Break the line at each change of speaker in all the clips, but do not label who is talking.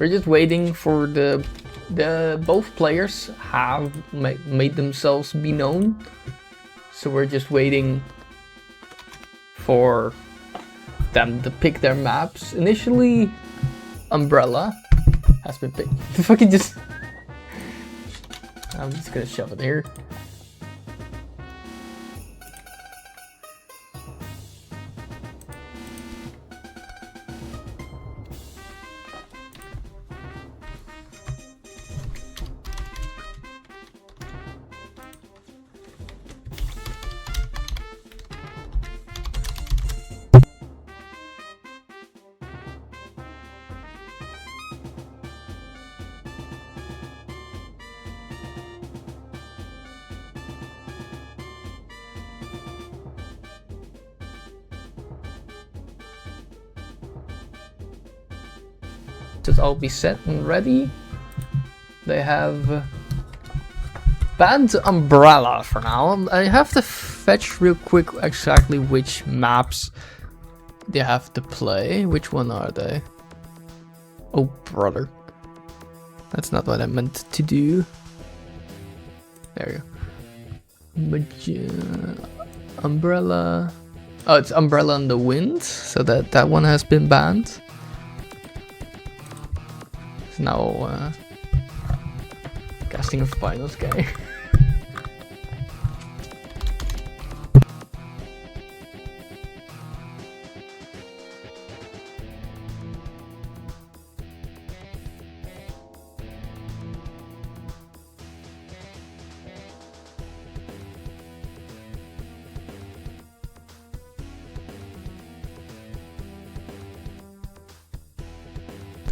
We're just waiting for the both players have made themselves be known. So we're just waiting for them to pick their maps. Initially, Umbrella has been picked. Fucking just... I'm just gonna shove it here. Should all be set and ready. They have banned Umbrella for now. I have to fetch real quick exactly which maps they have to play. Which one are they? Oh brother, that's not what I meant to do. There you go. Umbrella. Oh, it's Umbrella in the Wind. So that one has been banned. Now casting a finals guy.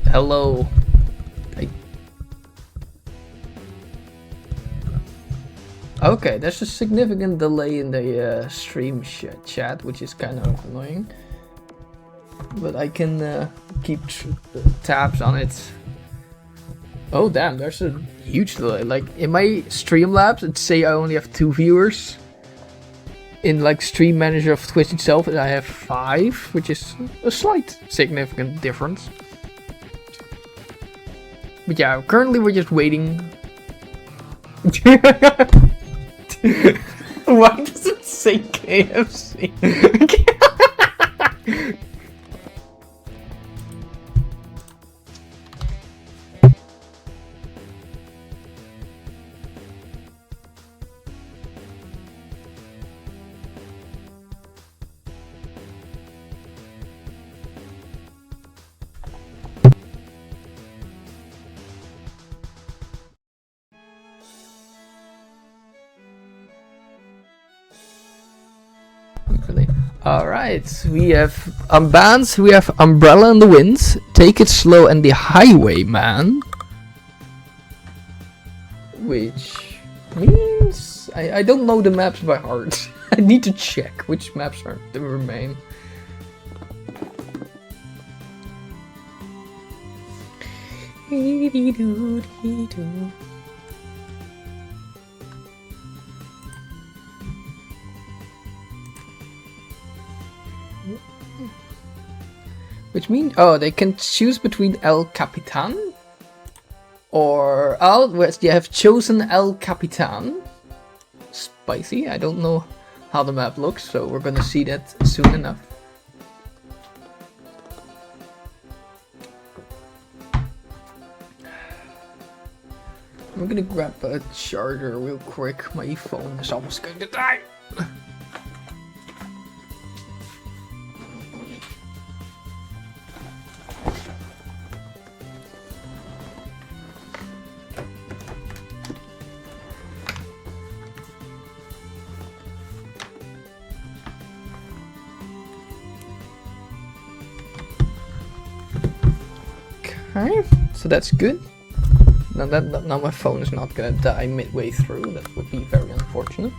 Hello. Okay, there's a significant delay in the stream chat, which is kind of annoying. But I can keep tabs on it. Oh damn, there's a huge delay. Like in my Streamlabs, it say I only have 2 viewers. In like Stream Manager of Twitch itself, I have 5, which is a slight significant difference. But yeah, currently we're just waiting. Why does it say KfC? Alright, we have bands, we have Umbrella in the Wind, Take It Slow and The Highwayman. Which means... I don't know the maps by heart. I need to check which maps are to remain. Which means, oh, they can choose between El Capitan or they have chosen El Capitan. Spicy. I don't know how the map looks, so we're gonna see that soon enough. I'm gonna grab a charger real quick. My phone is almost going to die. Okay, so that's good. Now my phone is not gonna die midway through. That would be very unfortunate.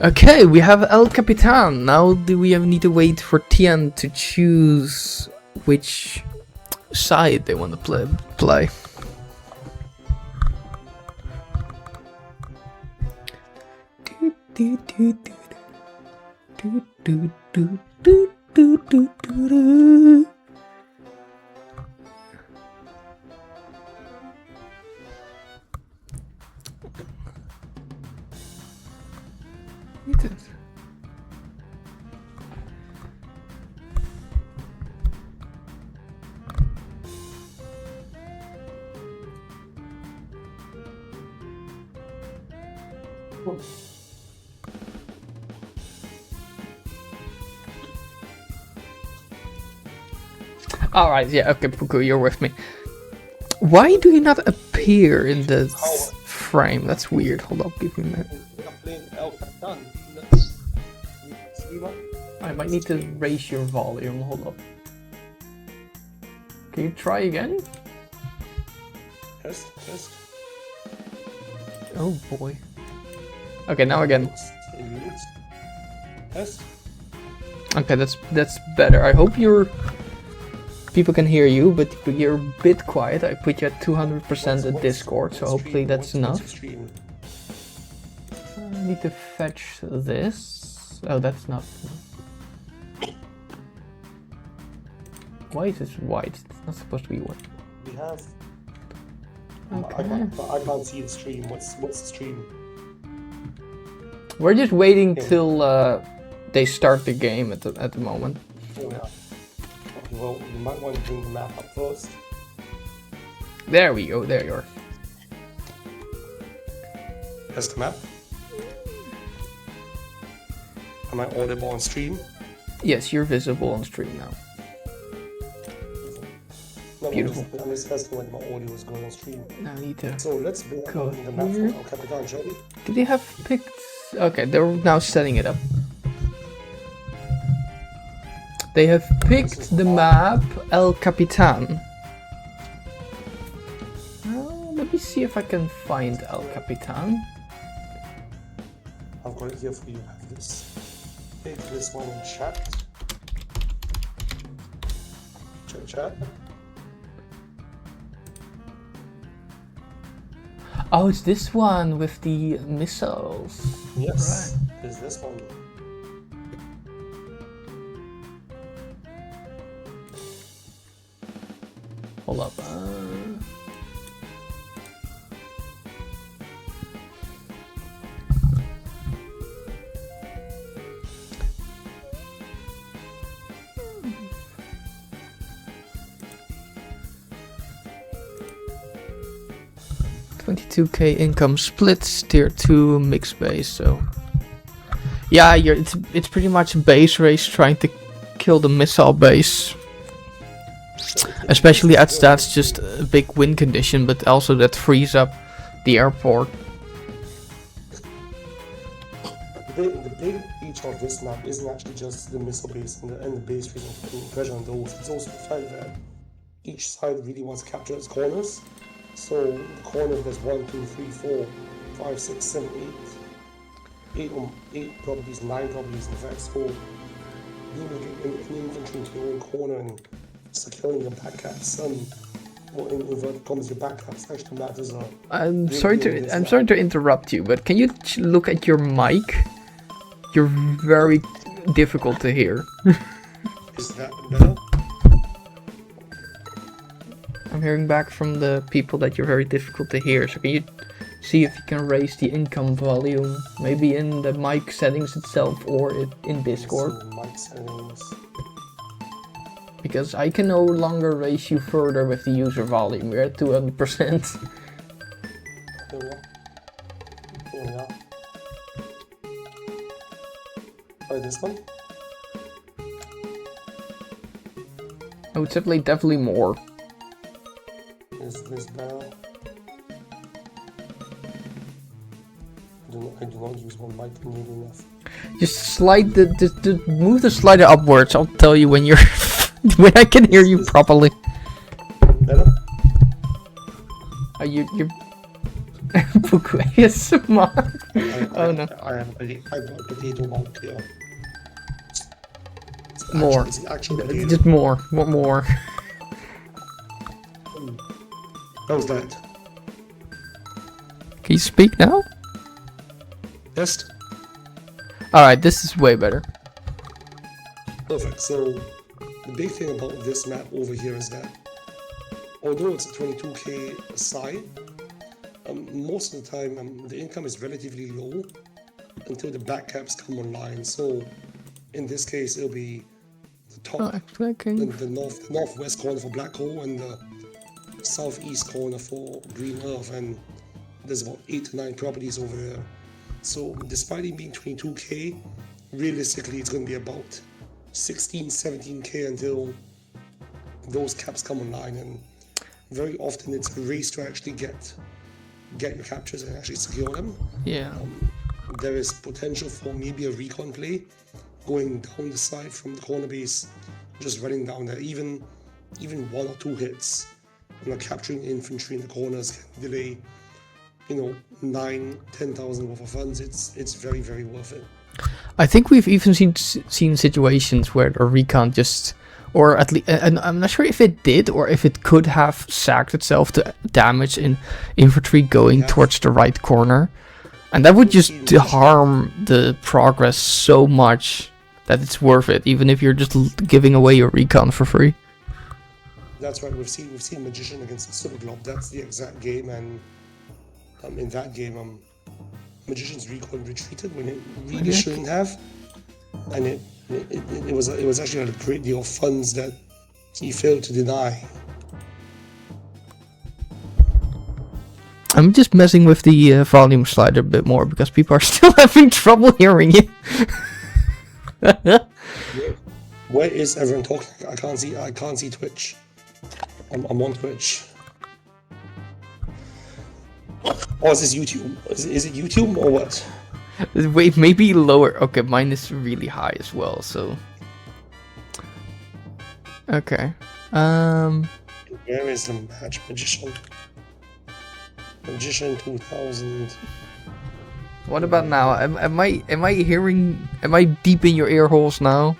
Okay, we have El Capitan. Now do we need to wait for Tian to choose which side they want to play? Alright, yeah, okay, Puku, you're with me. Why do you not appear in the frame? That's weird. Hold up, give me a minute. I might need to raise your volume. Hold up. Can you try again?
Test.
Oh boy. Okay, now again.
Test.
Okay, that's better. I hope people can hear you, but you're a bit quiet. I put you at 200% at Discord, so hopefully that's enough. I need to fetch this. Oh, that's not. Why is this white? It's not supposed to be white.
We have.
Okay.
I can't see the stream. What's the stream?
We're just waiting till they start the game at the moment.
Oh yeah. Okay, well, you might want to bring the map up first.
There we go. There you are.
Here's the map. Am I audible on stream?
Yes, you're visible on stream now.
No,
Beautiful.
I'm just testing when my audio is going on stream.
Now I need to
So let's bring
go
the map
here.
for El Capitan, shall we?
Do they have picked? Okay, they're now setting it up. They have picked the map El Capitan. Let me see if I can find El Capitan.
I've got it here for you. I have this. Take this one in chat. Chat.
Oh, it's this one with the missiles.
Yes. Right. Is this one?
Hold up. 22k income splits, tier 2 mixed base, so yeah, it's pretty much a base race trying to kill the missile base. Especially as that's just a big win condition, but also that frees up the airport.
The big feature of this map isn't actually just the missile base and the base race and putting pressure on those. It's also the fact that each side really wants to capture its corners. So the corner, there's 1, 2, 3, 4, 5, 6, 7, 8 properties, 9 properties in fact. So being infantry into your own corner and securing your back caps, or in inverted commas, your back caps actually matters.
I'm sorry to interrupt you, but can you look at your mic? You're very difficult to hear.
Is that better?
I'm hearing back from the people that you're very difficult to hear, so can you see if you can raise the income volume, maybe in the mic settings itself or in Discord?
So, mic settings.
Because I can no longer raise you further with the user volume, we're at 200%.
Here we are. Here we are. Try this one.
I would say definitely more.
Is this better? I do not use one mic nearly enough.
Just slide move the slider upwards. I'll tell you when you're when I can hear you properly.
Better?
You're Puku ASMR. Oh no.
I got a potato mount here.
More.
Actually
just more. What more?
How's that?
Can you speak now?
Test?
Alright, this is way better.
Perfect. So the big thing about this map over here is that although it's a 22k side, most of the time the income is relatively low until the back caps come online. So in this case it'll be the top, the northwest corner for Black Hole and the southeast corner for Green Earth, and there's about 8 to 9 properties over there. So despite it being 22k, realistically it's going to be about 16, 17k until those caps come online, and very often it's a race to actually get your captures and actually secure them.
Yeah.
There is potential for maybe a recon play going down the side from the corner base, just running down there. Even 1 or 2 hits, capturing infantry in the corners can delay, 9,000-10,000 worth of funds. It's very, very worth it.
I think we've even seen situations where the recon just, or at least, and I'm not sure if it did or if it could have sacked itself to damage in infantry going towards the right corner, and that would just harm the progress so much that it's worth it, even if you're just giving away your recon for free.
That's right. We've seen Magician against Superglobe. That's the exact game, and in that game, Magician's recon retreated when it really shouldn't have, and it was actually a great deal of funds that he failed to deny.
I'm just messing with the volume slider a bit more because people are still having trouble hearing it.
Where is everyone talking? I can't see Twitch. I'm on Twitch. Or is this YouTube? Is it YouTube or what?
Wait, maybe lower. Okay, mine is really high as well, so. Okay.
Where is the match? Majician2000.
What about now? Am I hearing? Am I deep in your ear holes now?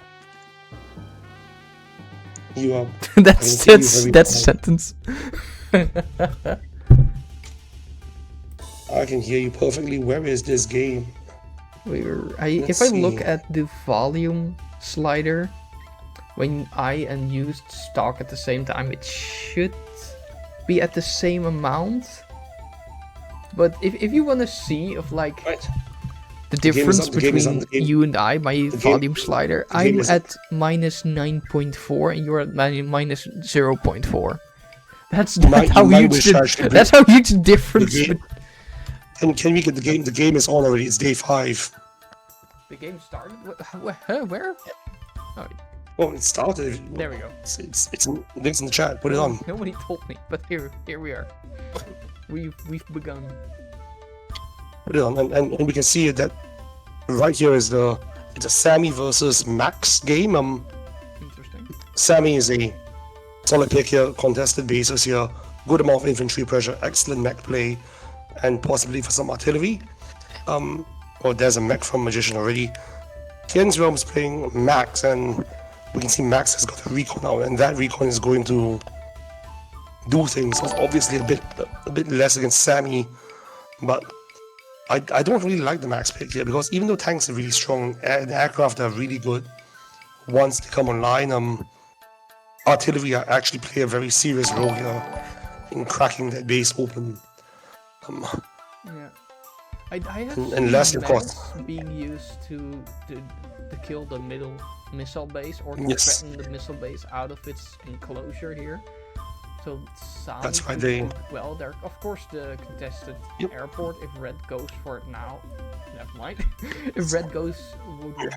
You are.
that's a sentence.
I can hear you perfectly. Where is this game?
If I look at the volume slider, when I and you talk at the same time, it should be at the same amount. But if you want to see of like the difference between you and I, my volume slider, I'm at minus 9.4 and you're at minus 0.4. That's how huge the difference.
Can we get the game? The game is on already. It's day 5.
The game started? Where? Oh.
Well, it started.
There we go.
It's links in the chat. Put it on.
Nobody told me, but here we are. We've begun.
Put it on, and we can see that right here is it's a Sammy versus Max game.
Interesting.
Sammy is a solid pick here, contested bases here, good amount of infantry pressure, excellent mech play, and possibly for some artillery. There's a mech from Magician already. Tiansrealm is playing Max, and we can see Max has got a recon now, and that recon is going to do things. It's obviously a bit less against Sammy, but I don't really like the Max pick here, because even though tanks are really strong, the aircraft are really good once they come online. Artillery actually play a very serious role here in cracking that base open.
Yeah. I have
unless of course
being used to kill the middle missile base, or to threaten the missile base out of its enclosure here. So it sounds
that's why
well. There, of course, the contested airport. If red goes for it now, never mind. If red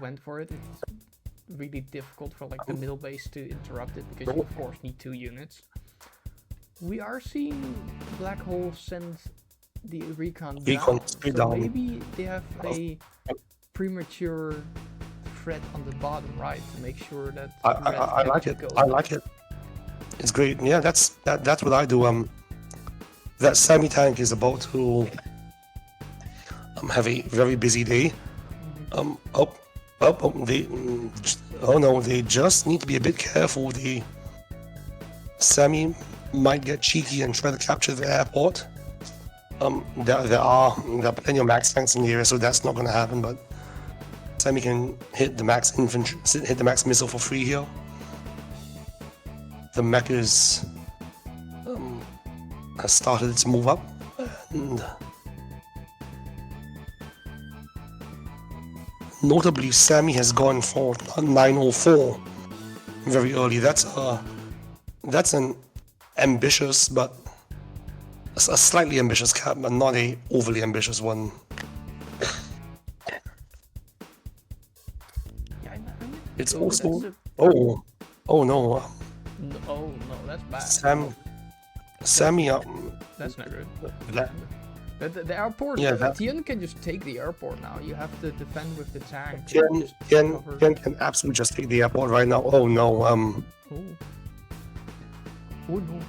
went for it, it's really difficult for like the middle base to interrupt it, because you of course need 2 units. We are seeing Black Hole send the recon down, so maybe they have a premature threat on the bottom right to make sure that
I like it. I like it. It's great. Yeah, that's what I do. That Sammy tank is about to have a very busy day. They just need to be a bit careful. The Sammy might get cheeky and try to capture the airport. There are plenty of max tanks in the area, so that's not going to happen. But Sammy can hit the max infantry, hit the max missile for free here. The mech has started its move up, and notably Sammy has gone for 904 very early. That's an ambitious, but a slightly ambitious cap, but not a overly ambitious one. It's
Oh,
also...
that's
Oh, oh no.
oh no, that's bad.
Sammy,
That's not good.
that,
The airport,
yeah, that,
Tian can just take the airport now. You have to defend with the tank.
Tian can absolutely just take the airport right now. Oh no,
Oh. Oh no.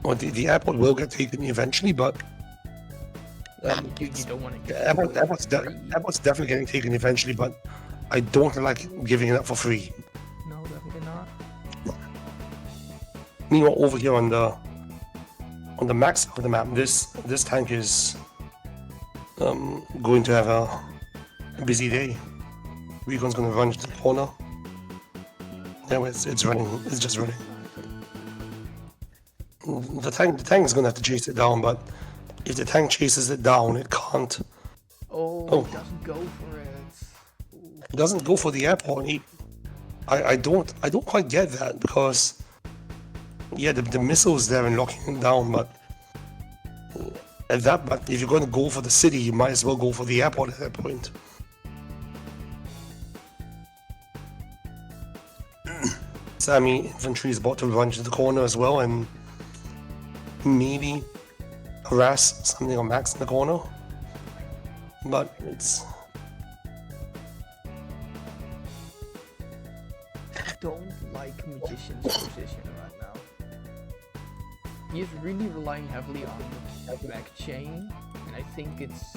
Well, the airport will get taken eventually, but
You don't want to get
airport's definitely getting taken eventually, but I don't like giving it up for free.
No, definitely not.
Meanwhile, over here on the max of the map, this tank is going to have a busy day. Recon's going to run to the corner. Yeah, it's running. It's just running. The tank is going to have to chase it down, but if the tank chases it down, it can't.
Oh, it doesn't go for it. Ooh.
It doesn't go for the airport. I don't quite get that, because yeah, the missile's there and locking it down, but but if you're going to go for the city, you might as well go for the airport at that point. Sammy infantry is about to run to the corner as well, and maybe harass something on Max in the corner, but it's...
I don't like Magician's position right now. He is really relying heavily on mech chain, and I think it's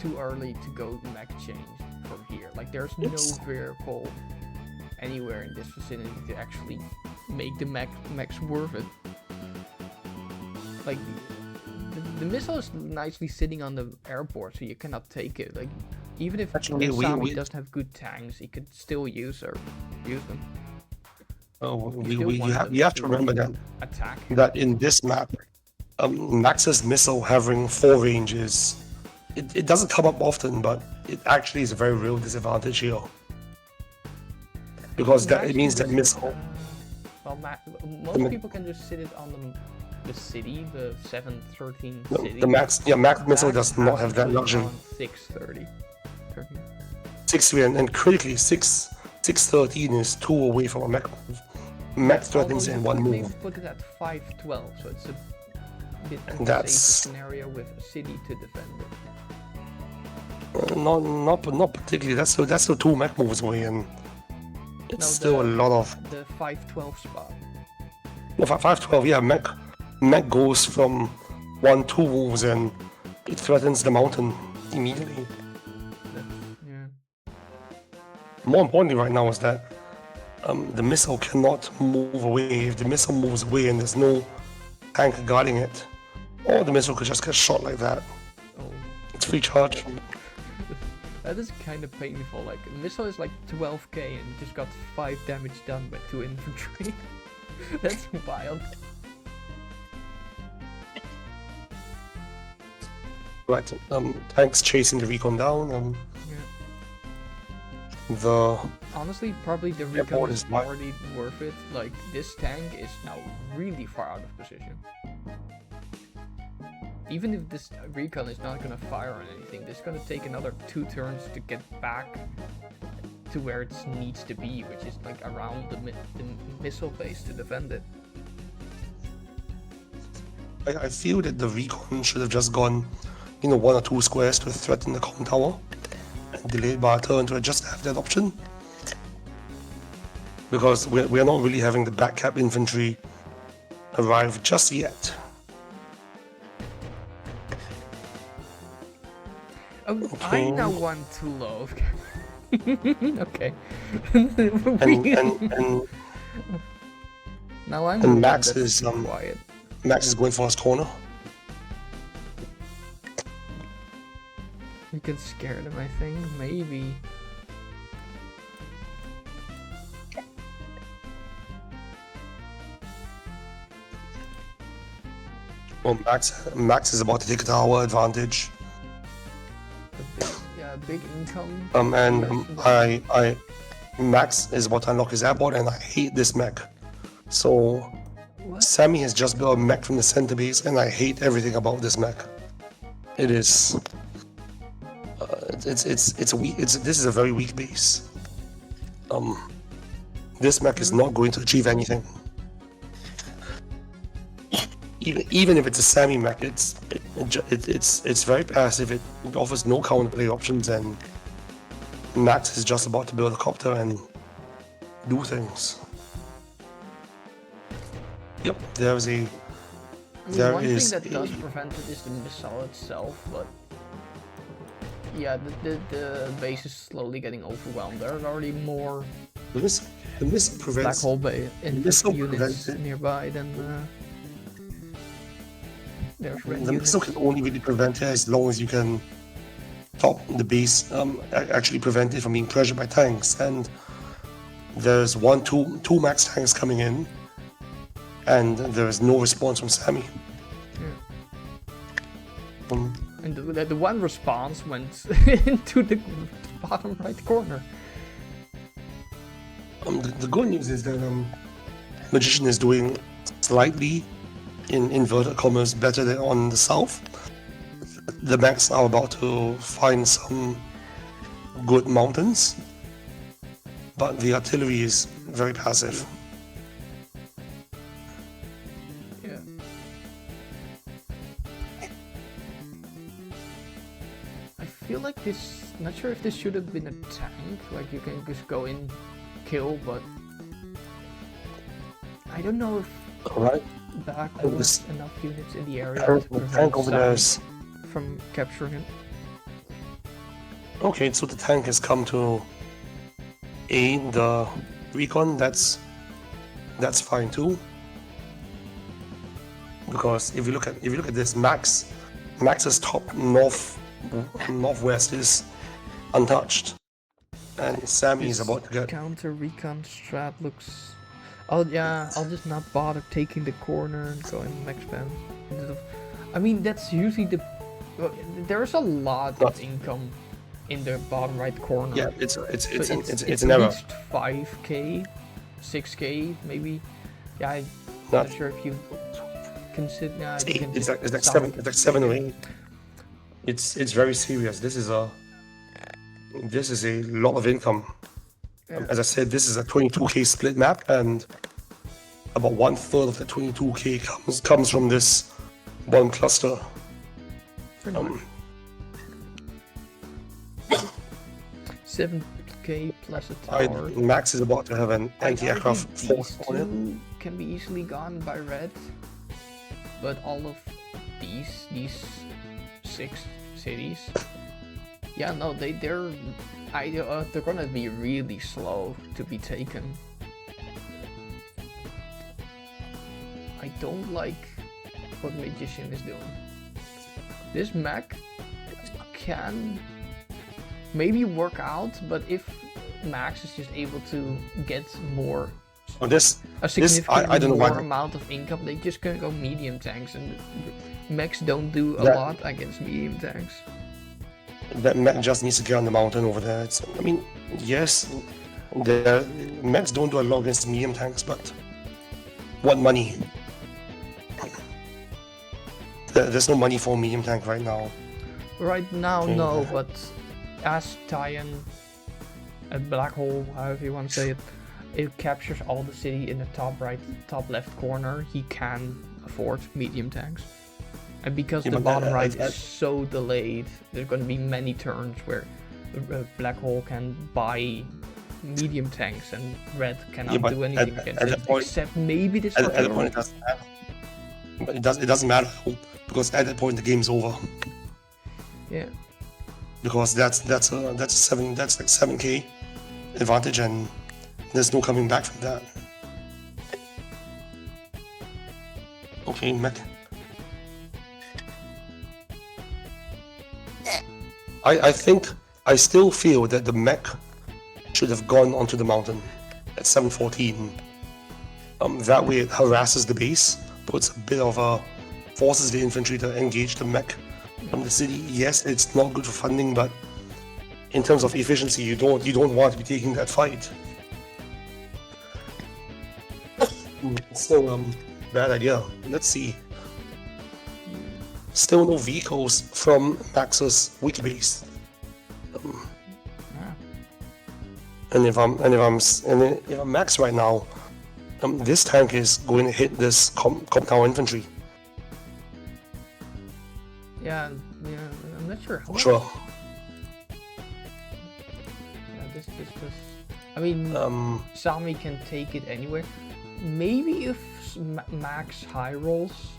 too early to go mech chain from here. Like, there's no vehicle anywhere in this vicinity to actually make the mechs worth it. Like, the missile is nicely sitting on the airport, so you cannot take it. Like, even if Sami doesn't have good tanks, he could still use them.
Oh, you have to remember that in this map, Max's missile having 4 ranges, it doesn't come up often, but it actually is a very real disadvantage here. Because it means that missile...
well, most people can just sit it on the city, the 713 city.
The Max missile does not have that luxury.
630.
630, and critically, 613 is 2 away from a mech move. Max threatens in 1 move.
Put it at 512, so it's a bit of a safer
That's
scenario with a city to defend it.
not particularly. That's still 2 mech moves away, and it's still a lot of...
The 512 spot.
No, 512, yeah, mech goes from 1-2 moves, and it threatens the mountain immediately.
Yeah.
More importantly right now is that the missile cannot move away. If the missile moves away and there's no tank guarding it, or the missile could just get shot like that.
Oh.
It's free charge.
That is kind of painful. Like, the missile is like 12k and just got 5 damage done by 2 infantry. That's wild.
Right, tanks chasing the recon down.
Honestly, probably the recon is already worth it. Like, this tank is now really far out of position. Even if this recon is not gonna fire on anything, this is gonna take another 2 turns to get back to where it needs to be, which is like around the missile base to defend it.
I feel that the recon should have just gone, 1 or 2 squares to threaten the comm tower, and delayed by a turn to just have that option. Because we're not really having the back cap infantry arrive just yet.
Oh,
Okay.
I now want to load. Okay.
And
now I'm
and Max is
quiet.
Max is going for his corner.
You can scare them, I think. Maybe.
Well, Max is about to take a tower advantage.
Big income.
And Max is about to unlock his airport, and I hate this mech. So
What?
Sammy has just built a mech from the center base, and I hate everything about this mech. It is it's a weak. This is a very weak base. This mech is not going to achieve anything. Even if it's a semi mech, it's very passive. It offers no counterplay options, and Max is just about to build a copter and do things. Yep, there is.
One thing that does prevent it is the missile itself, but yeah, the base is slowly getting overwhelmed. There are already more
the missile prevents
black hole bay in units nearby than there's red
the missile can only really prevent it as long as you can top the base, actually prevent it from being pressured by tanks. And there's two max tanks coming in, and there is no response from Sammy.
Yeah. And the one response went into the bottom right corner.
The good news is that Magician is doing slightly, in inverted commas, better than on the south. The mechs are about to find some good mountains, but the artillery is very passive.
Yeah. I feel like this, not sure if this should have been a tank, like you can just go in, kill, but I don't know if Black has enough units in the area to prevent Sam from capturing it.
Okay, so the tank has come to aid the recon. That's fine too. Because if you look at this, Max's top northwest is untouched, and Sammy is about to get
counter recon strat looks. Oh yeah, I'll just not bother taking the corner and going max spam. I mean, that's usually the. There's a lot of income in the bottom right corner.
Yeah, it's an
error. At least 5k, 6k maybe. Yeah, I'm not sure if you consider. Yeah,
it's like 7 or 8. It's very serious. This is a lot of income. Yeah. As I said, this is a 22k split map, and about 1/3 of the 22k comes from this one cluster.
7k plus a tower.
Max is about to have an anti-aircraft force on it.
Can be easily gone by red, but all of these 6 cities, yeah, no, they're gonna be really slow to be taken. I don't like what Magician is doing. This mech can maybe work out, but if Max is just able to get more, a significantly more amount of income, they just gonna go medium tanks, and mechs don't do a lot against medium tanks.
That mech just needs to get on the mountain over there. I mean, yes, the mechs don't do a lot against medium tanks, but what money? There's no money for a medium tank right now.
Right now, no, but as Tian, a black hole, however you want to say it, it captures all the city in the top right, top left corner, he can afford medium tanks. And because the bottom right is so delayed, there's going to be many turns where black hole can buy medium tanks and red cannot do anything against it, except maybe this.
At that point, it doesn't matter. But it doesn't matter, because at that point the game's over.
Yeah.
Because that's like 7k advantage, and there's no coming back from that. Okay, mech. I still feel that the mech should have gone onto the mountain at 714. That way it harasses the base, puts a bit of forces the infantry to engage the mech from the city. Yes, it's not good for funding, but in terms of efficiency, you don't want to be taking that fight. It's still bad idea. Let's see. Still no vehicles from Max's weak base. And if I'm max right now, this tank is going to hit this tower infantry.
Yeah, I'm not sure how.
Sure.
Yeah, this. I mean, Sami can take it anywhere. Maybe if max high rolls,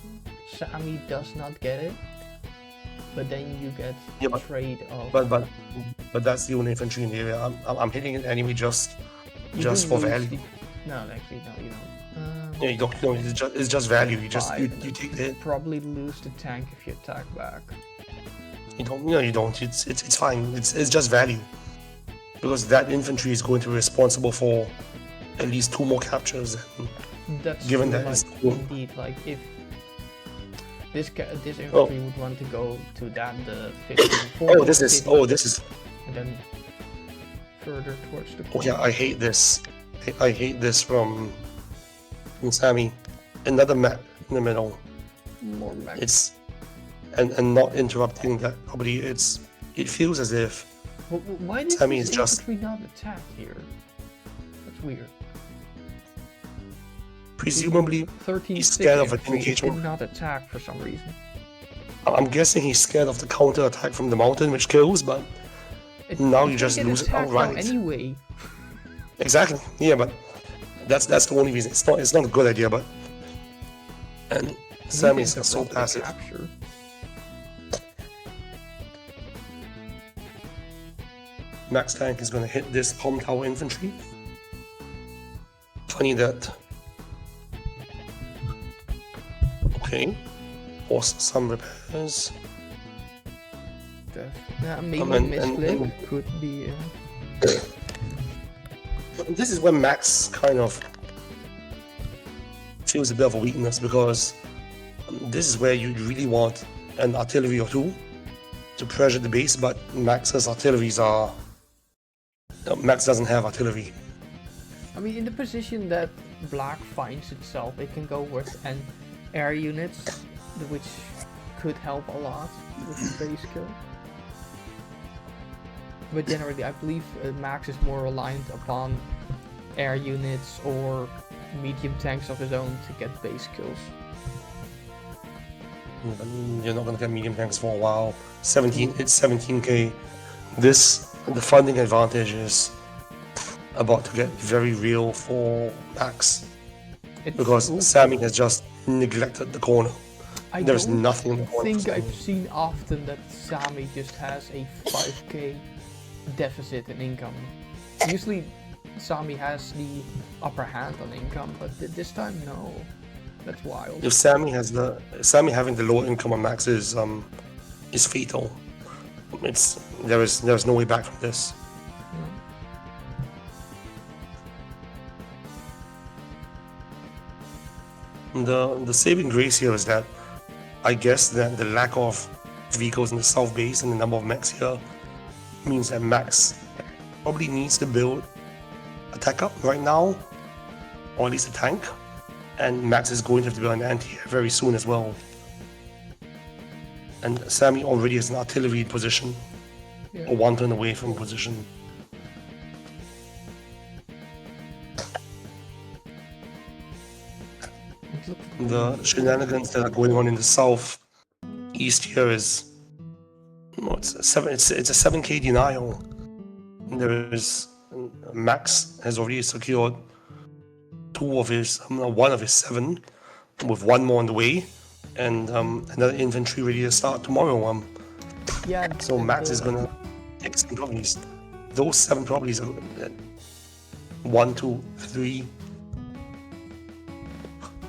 Sami does not get it. But then you get trade of.
But that's the only infantry in the area. I'm hitting it anyway, just for value.
No, actually, no, you don't.
Yeah, you don't. No, it's just value. You take the hit.
Probably lose the tank if you attack back.
You don't. No, you don't. It's fine. It's just value, because that infantry is going to be responsible for at least 2 more captures.
That's
given
true,
that
like,
it's cool.
indeed, like if this infantry would want to go to that the 54.
This is.
And then further towards the.
Oh yeah, I hate this. I hate this from Sami. Another map in the middle.
More map.
It's and not interrupting that property. It feels as if
why did
Sami is just
infantry not attack here? That's weird.
Presumably,
13
he's scared of an
did
engagement.
not attack for some reason.
I'm guessing he's scared of the counter attack from the mountain, which kills. But now you just lose it outright.
Anyway.
Exactly. Yeah, but that's the only reason. It's not a good idea, but and Sami is so passive.
Capture.
Max tank is going to hit this palm tower infantry. Funny that. Okay. Force some repairs.
Maybe misclick could be.
This is when Max kind of feels a bit of a weakness, because this is where you really want an artillery or 2 to pressure the base, but Max's artilleries are. Max doesn't have artillery.
I mean, in the position that Black finds itself, it can go with an air units, which could help a lot with the base kill. But generally, I believe Max is more reliant upon air units or medium tanks of his own to get base kills.
You're not gonna get medium tanks for a while. It's 17k. The funding advantage is about to get very real for Max, because Sami has just neglected the corner. There's nothing in the corner.
I think I've seen often that Sami just has a 5k deficit in income. Usually Sami has the upper hand on income, but this time no. That's wild.
If Sami having the lower income on Max is fatal. There's no way back from this. The saving grace here is that I guess that the lack of vehicles in the south base and the number of mechs here means that Max probably needs to build a tech up right now, or at least a tank, and Max is going to have to build an anti-air very soon as well. And Sami already has an artillery position, or 1 turn away from position. The shenanigans that are going on in the south east here is it's a 7k denial. There is Max has already secured 1 of his 7, with 1 more on the way, and another infantry ready to start tomorrow. So Max is gonna take 7 properties. Those 7 properties are 1, 2, 3.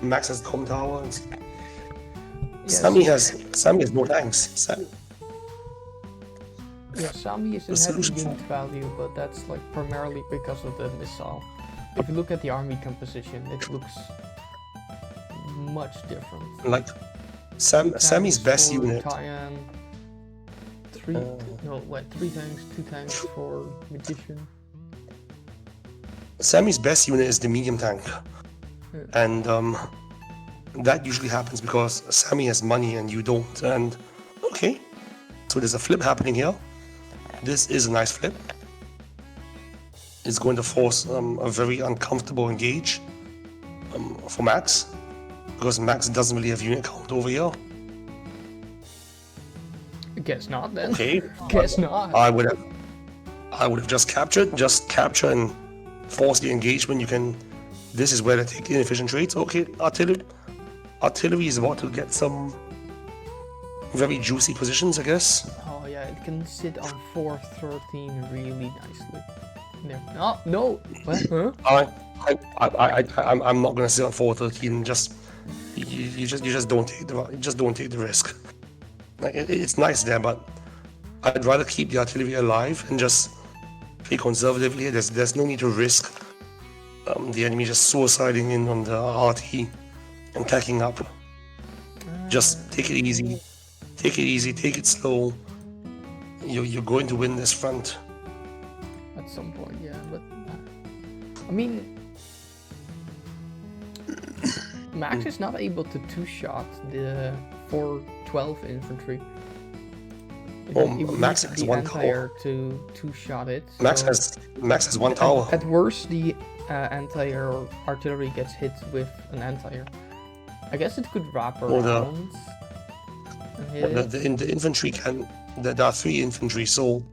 Max has com tower. Sami has no tanks. Sami
is in heavy unit value, but that's like primarily because of the missile. If you look at the army composition, it looks much different.
Like Sami's best unit.
Tian, 3 tanks, 2 tanks for Magician.
Sami's best unit is the medium tank. And that usually happens because Sami has money and you don't. And okay, so there's a flip happening here. This is a nice flip. It's going to force a very uncomfortable engage for Max, because Max doesn't really have unit count over here.
Guess not then.
Okay.
Guess not.
I would have just captured. Just capture and force the engagement. You can. This is where they take the inefficient trades. Okay, artillery is about to get some very juicy positions, I guess.
Oh yeah, it can sit on 413 really nicely. No, oh, no. What? Huh?
I'm not gonna sit on 413. Just you just don't take the risk. Like it's nice there, but I'd rather keep the artillery alive and just play conservatively. There's no need to risk the enemy just suiciding in on the RT and tacking up. Just take it easy. Take it easy. Take it slow. You're going to win this front.
At some point, yeah, but I mean, Max is not able to two-shot the 412 infantry.
Max has one tower
to two-shot it.
Max has one tower.
At worst, the anti-air artillery gets hit with an anti-air. I guess it could wrap around.
The infantry can. There are 3 infantry, so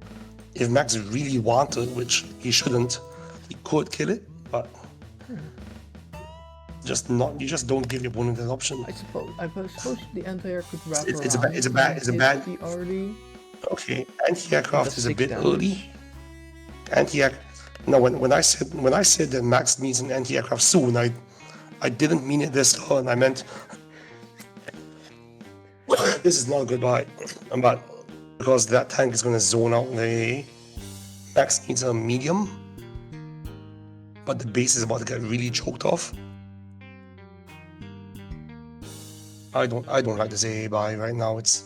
if Max really wanted, which he shouldn't, he could kill it, but you just don't give your opponent an option.
I suppose the anti-air could wrap around.
It's a bad.
Already.
Okay, anti-aircraft is a bit early. No, when I said that Max needs an anti-aircraft soon, I didn't mean it this turn. I meant this is not a good buy, but because that tank is going to zone out the Max needs a medium, but the base is about to get really choked off. I don't like this AA buy right now. It's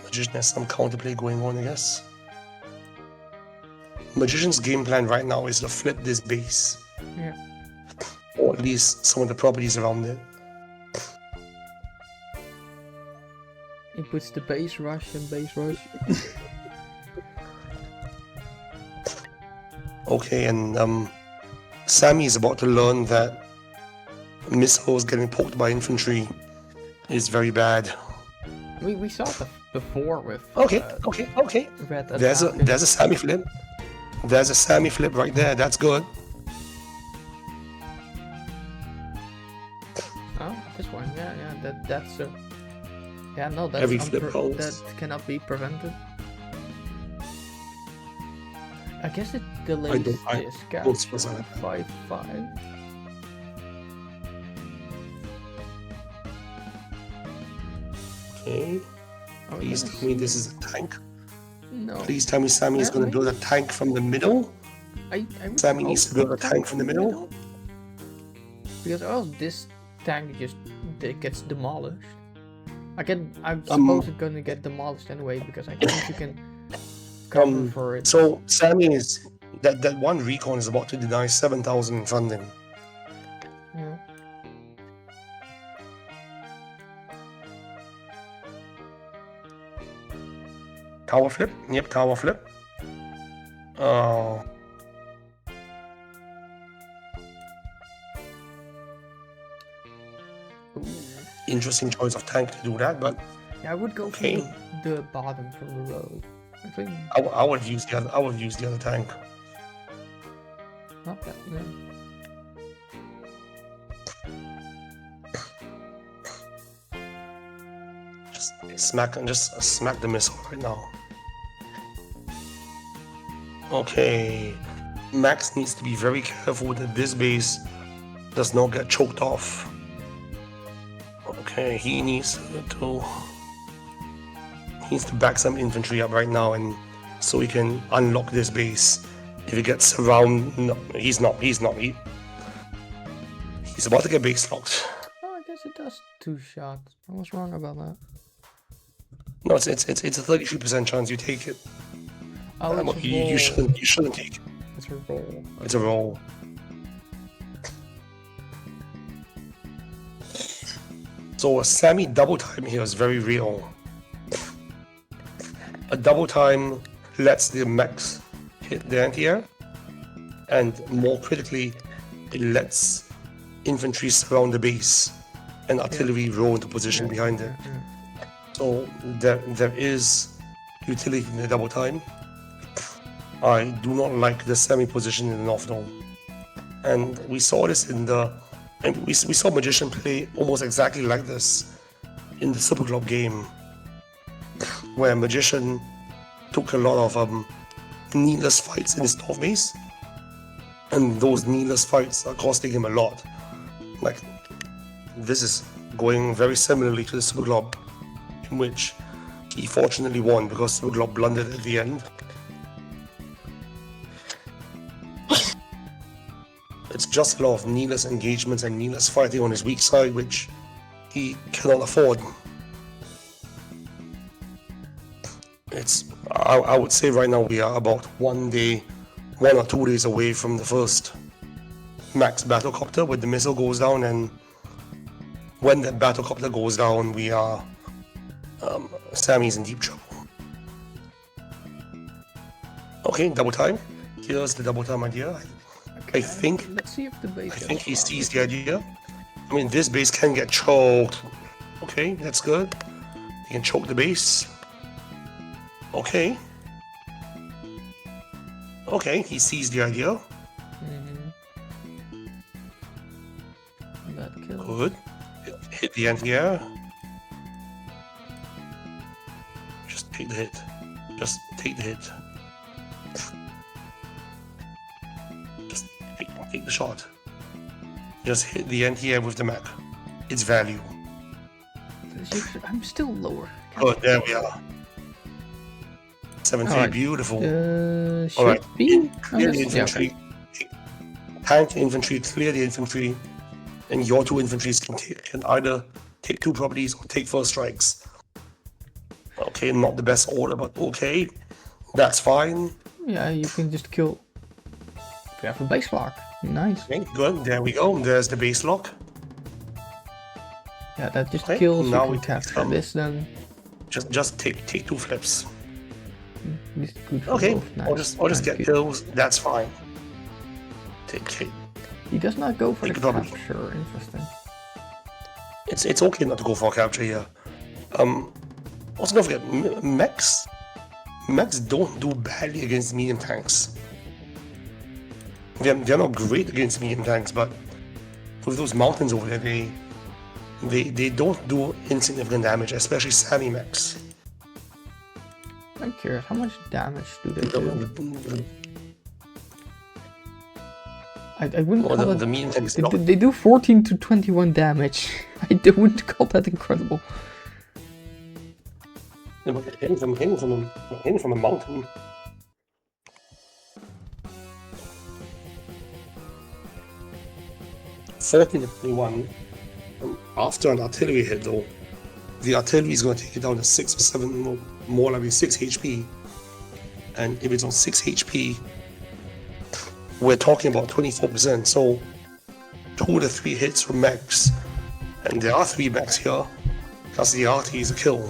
Magician has some counterplay going on, I guess. Magician's game plan right now is to flip this base.
Yeah.
Or at least some of the properties around it.
He puts the base rush and base rush.
Okay, and Sammy is about to learn that missiles getting poked by infantry is very bad.
We saw it before with.
Okay.
Red
There's a Sammy flip. There's a Sammy flip right there. That's good.
Oh, this one, yeah, that's yeah, no, that's
every flip
that cannot be prevented. I guess it delays this gap 5-5.
Okay. Please tell me this is a tank.
No.
Please tell me Sammy is going to build a tank from the middle. Sammy needs to build a tank from the middle.
Because else this tank just gets demolished. I suppose it's gonna get demolished anyway because I think you can cover for it.
So Sammy is that one recon is about to deny 7,000 funding.
Yeah.
Tower flip? Yep, tower flip. Interesting choice of tank to do that, but
yeah, I would go for the bottom from the road. I think
I would use the other tank.
Not that. No.
Just smack the missile right now. Okay, Max needs to be very careful that this base does not get choked off. Okay, he needs to back some infantry up right now, and so he can unlock this base. If he gets around, no, he's not. He's about to get base locked.
Oh, I guess it does 2 shots. I was wrong about that.
No, it's a 33% chance you take it.
Oh,
you shouldn't take it.
It's a roll.
It's a roll. So a Sammy double time here is very real. A double time lets the mechs hit the anti-air, and more critically, it lets infantry surround the base and artillery roll into position behind it. So there is utility in the double time. I do not like the Sammy position in the North Dome. And we saw this in the... And we saw Magician play almost exactly like this in the Super Club game, where Magician took a lot of needless fights in his North base, and those needless fights are costing him a lot. Like, this is going very similarly to the Super Club, in which he fortunately won because Super Club blundered at the end. It's just a lot of needless engagements and needless fighting on his weak side, which he cannot afford. I would say right now we are about 1 or 2 days away from the first max battlecopter where the missile goes down, and when that battlecopter goes down, we are Sammy's in deep trouble. Okay, double time. Here's the double time idea. I think.
Let's see if the base.
I think he sees the idea. I mean, this base can get choked. Okay, that's good. He can choke the base. Okay. Okay, he sees the idea.
That kill.
Good. Hit the anti-air. Just take the hit. Just take the hit. Just take the shot. Just hit the anti-air with the mech. It's value.
I'm still lower.
Good, there we are. 7-3,
right.
beautiful.
Should be?
Clear the infantry. Tank the infantry, clear the infantry, and your two infantries can either take 2 properties or take first strikes. Okay, not the best order, but okay. That's fine.
Yeah, you can just kill. We have a base lock. Nice.
Okay, good, there we go. There's the base lock.
Yeah, that just
Okay,
kills.
now
You
we
can capture this then.
Just take 2 flips.
This is good for
Okay,
both. Nice.
or just
Nice,
get
good.
kills. That's fine. Take.
He does not go for
Take
the
the property.
capture. Interesting.
It's okay not to go for a capture here. Also don't forget, mechs don't do badly against medium tanks. They're not great against medium tanks, but with those mountains over there, they don't do insignificant damage, especially Sammy mechs.
I'm curious, how much damage do they do? I wouldn't call
The medium tanks.
they do 14 to 21 damage. I wouldn't call that incredible.
Hitting from a mountain. $14 to 21. After an artillery hit, though, the artillery is going to take it down to 6 or 7, more likely 6 HP. And if it's on 6 HP, we're talking about 24%. So 2 to 3 hits from mechs, and there are 3 mechs here, plus the RT is a kill.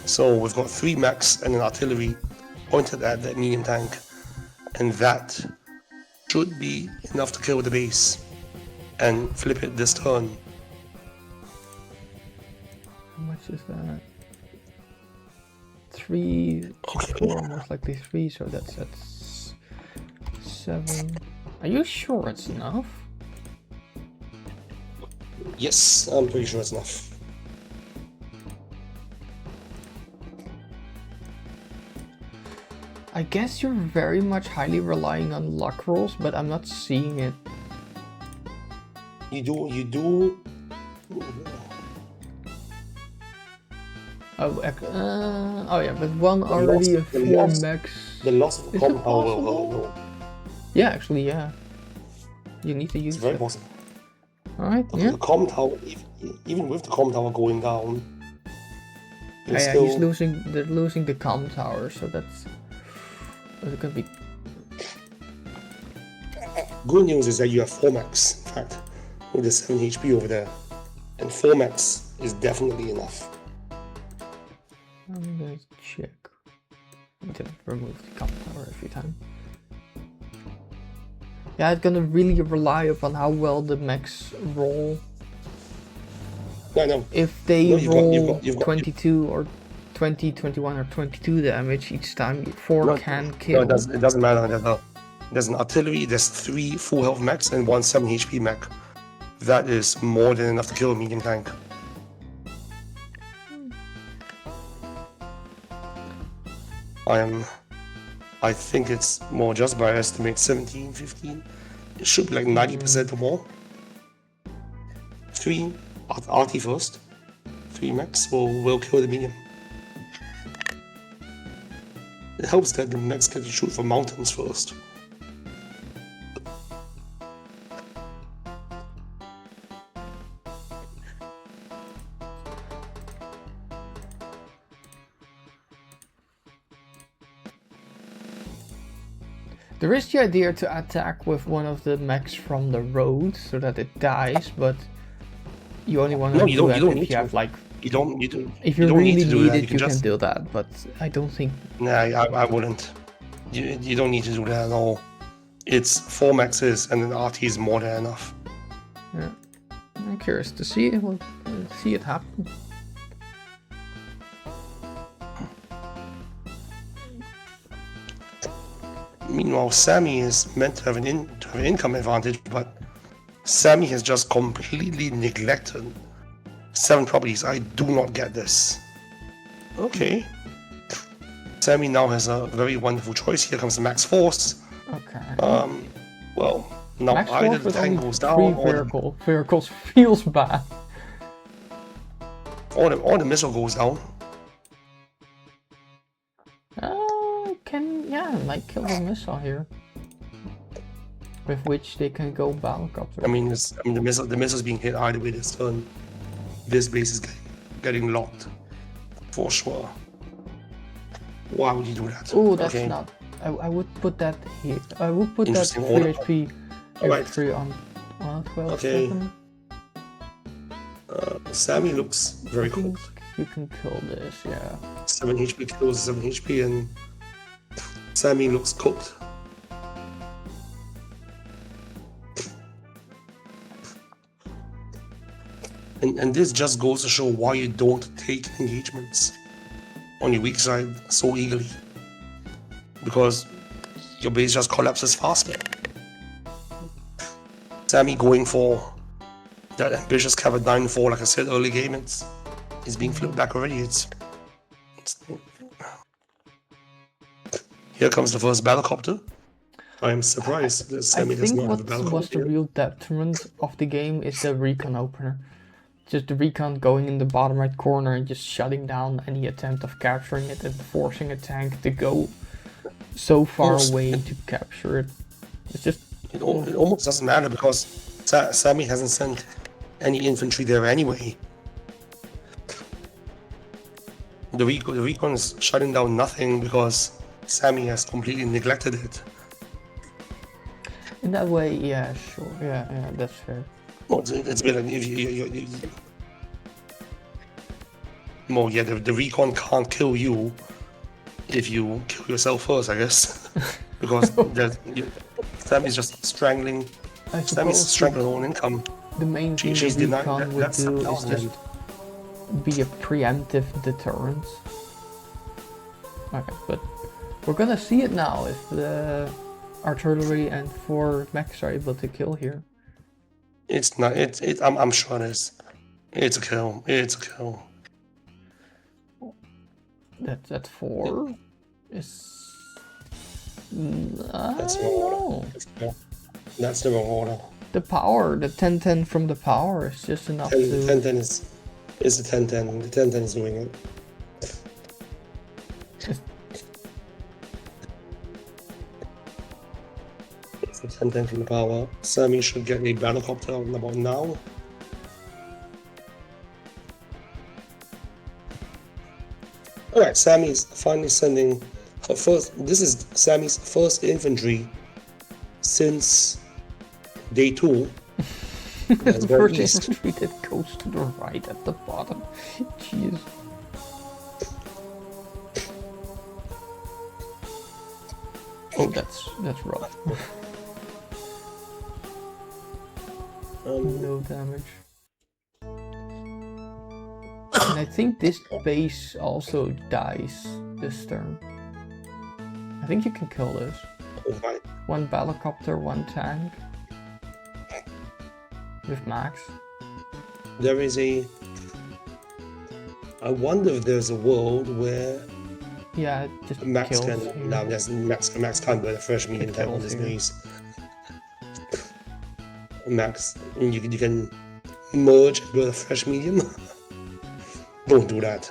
So we've got 3 mechs and an artillery pointed at that medium tank, and that should be enough to kill the base and flip it this turn.
How much is that? 3,
Okay.
4, most likely 3, so that's 7. Are you sure it's enough?
Yes, I'm pretty sure it's enough.
I guess you're very much highly relying on luck rolls, but I'm not seeing it.
You do.
Oh, oh yeah, but one already of 4 mechs.
The loss of the
Is it
comm tower will
possible?
hurt, though.
Yeah, actually, yeah. You need to use
It's very
it.
possible.
Alright,
Because
yeah.
the comm tower, even with the comm tower going down,
Yeah,
still,
he's losing. They're losing the comm tower, so that's gonna be.
good news is that you have 4 mechs, in fact, with the 7 HP over there. And 4 max is definitely enough.
I'm gonna check. I need to remove the common tower every time. Yeah, it's gonna really rely upon how well the mechs roll.
No.
If they
No,
roll
you've got
22 or 20, 21 or 22 damage each time, 4 can kill.
No, it doesn't matter. There's an artillery, there's 3 full health mechs and 1 7 HP mech. That is more than enough to kill a medium tank. I think it's more just by estimate 17, 15. It should be like 90% or more. 3 RT first. 3 mechs will kill the medium. It helps that the mechs get to shoot from mountains first.
There is the idea to attack with one of the mechs from the road so that it dies, but you only want to do that if you have like.
You don't.
If you really need it, you can do that, but I don't think.
Nah, I wouldn't. You don't need to do that at all. It's 4 maxes and an RT is more than enough.
Yeah, I'm curious to see it happen.
Meanwhile, Sammy is meant to have an income advantage, but Sammy has just completely neglected 7 properties. I do not get this. Okay. Sammy now has a very wonderful choice. Here comes the max force.
Okay.
Well, now
max
either the tank goes down
or vehicles feels bad.
Or the missile goes down.
Might kill the missile here, with which they can go battlecopter.
I mean, the missile's being hit either way this turn. This base is getting locked for sure. Why would you do that?
Oh, that's not. I would put that here. I would put that 3 HP infantry on 12.
Okay. Sammy looks very cool.
You can kill this, yeah.
7 HP kills 7 HP and Sammy looks cooked. And this just goes to show why you don't take engagements on your weak side so eagerly. Because your base just collapses faster. Sammy going for that ambitious Cav 9-4, like I said early game, it's being flipped back already. Here comes the first battlecopter. I am surprised that Sammy does not have a battlecopter.
I think what was the real detriment of the game is the recon opener. Just the recon going in the bottom right corner and just shutting down any attempt of capturing it and forcing a tank to go so far away to capture it. It's just...
It almost doesn't matter because Sammy hasn't sent any infantry there anyway. The recon is shutting down nothing because Sammy has completely neglected it.
In that way, yeah, sure, yeah, that's fair.
Well, it's been like if well, yeah, the recon can't kill you if you kill yourself first, I guess, because Sammy's just strangling. Sammy's strangling her own income.
The main thing the recon would do is just be a preemptive deterrent. Okay, but we're gonna see it now if the artillery and 4 mechs are able to kill here.
It's not. I'm sure it is. It's a kill. It's a kill.
That 4 is.
That's no order. That's the wrong order.
The power, the 10-10 from the power is just enough to.
10-10 is the 10-10. The 10-10 is doing it. It's the 10-10 from the power. Sammy should get a battlecopter out about now. Alright, Sammy's finally sending her first. This is Sammy's first infantry since day 2. Let's
The
go
first
east.
infantry that goes to the right at the bottom. Jeez. Oh, that's rough. No damage. And I think this base also dies this turn. I think you can kill this.
Alright.
One battlecopter, one tank. With Max.
There is a... I wonder if there's a world where
Yeah, it just
Max
kills
can...
here.
No, Max can't build a fresh medium tank on
kills
this
here.
base. Max, you can merge and build a fresh medium. Don't do that.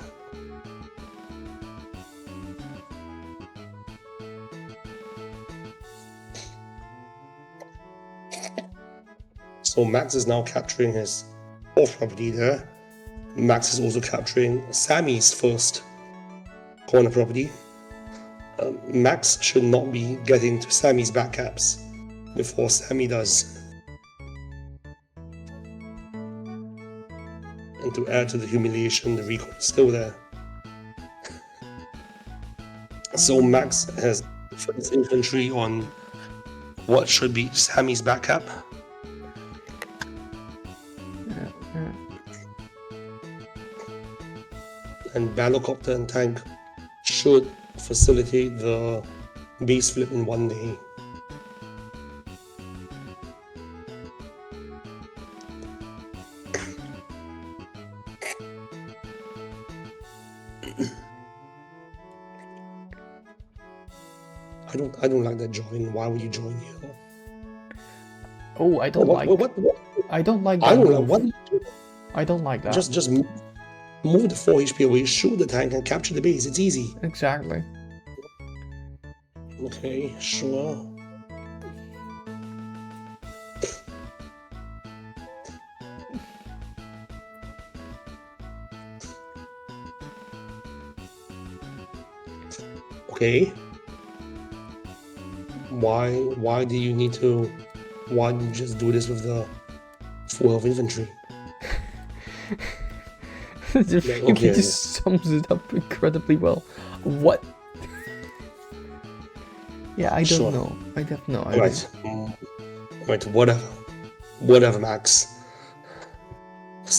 So Max is now capturing his fourth property there. Max is also capturing Sammy's first corner property. Max should not be getting to Sammy's back caps before Sammy does. And to add to the humiliation, the recall is still there. So Max has his infantry on what should be Sammy's back cap. And battlecopter and tank should facilitate the base flip in one day. I don't like that join. Why would you join here?
Oh, I don't like.
What?
I don't like that.
I don't know
move.
what.
I don't like that.
Just move the 4 HP away, shoot the tank, and capture the base. It's easy.
Exactly.
Okay, sure. Okay. Why do you need to? Why don't you just do this with the full health infantry?
It
okay.
just sums it up incredibly well. What? Yeah, I don't
Sure.
know. I have no idea.
Right. Right. Whatever, Max.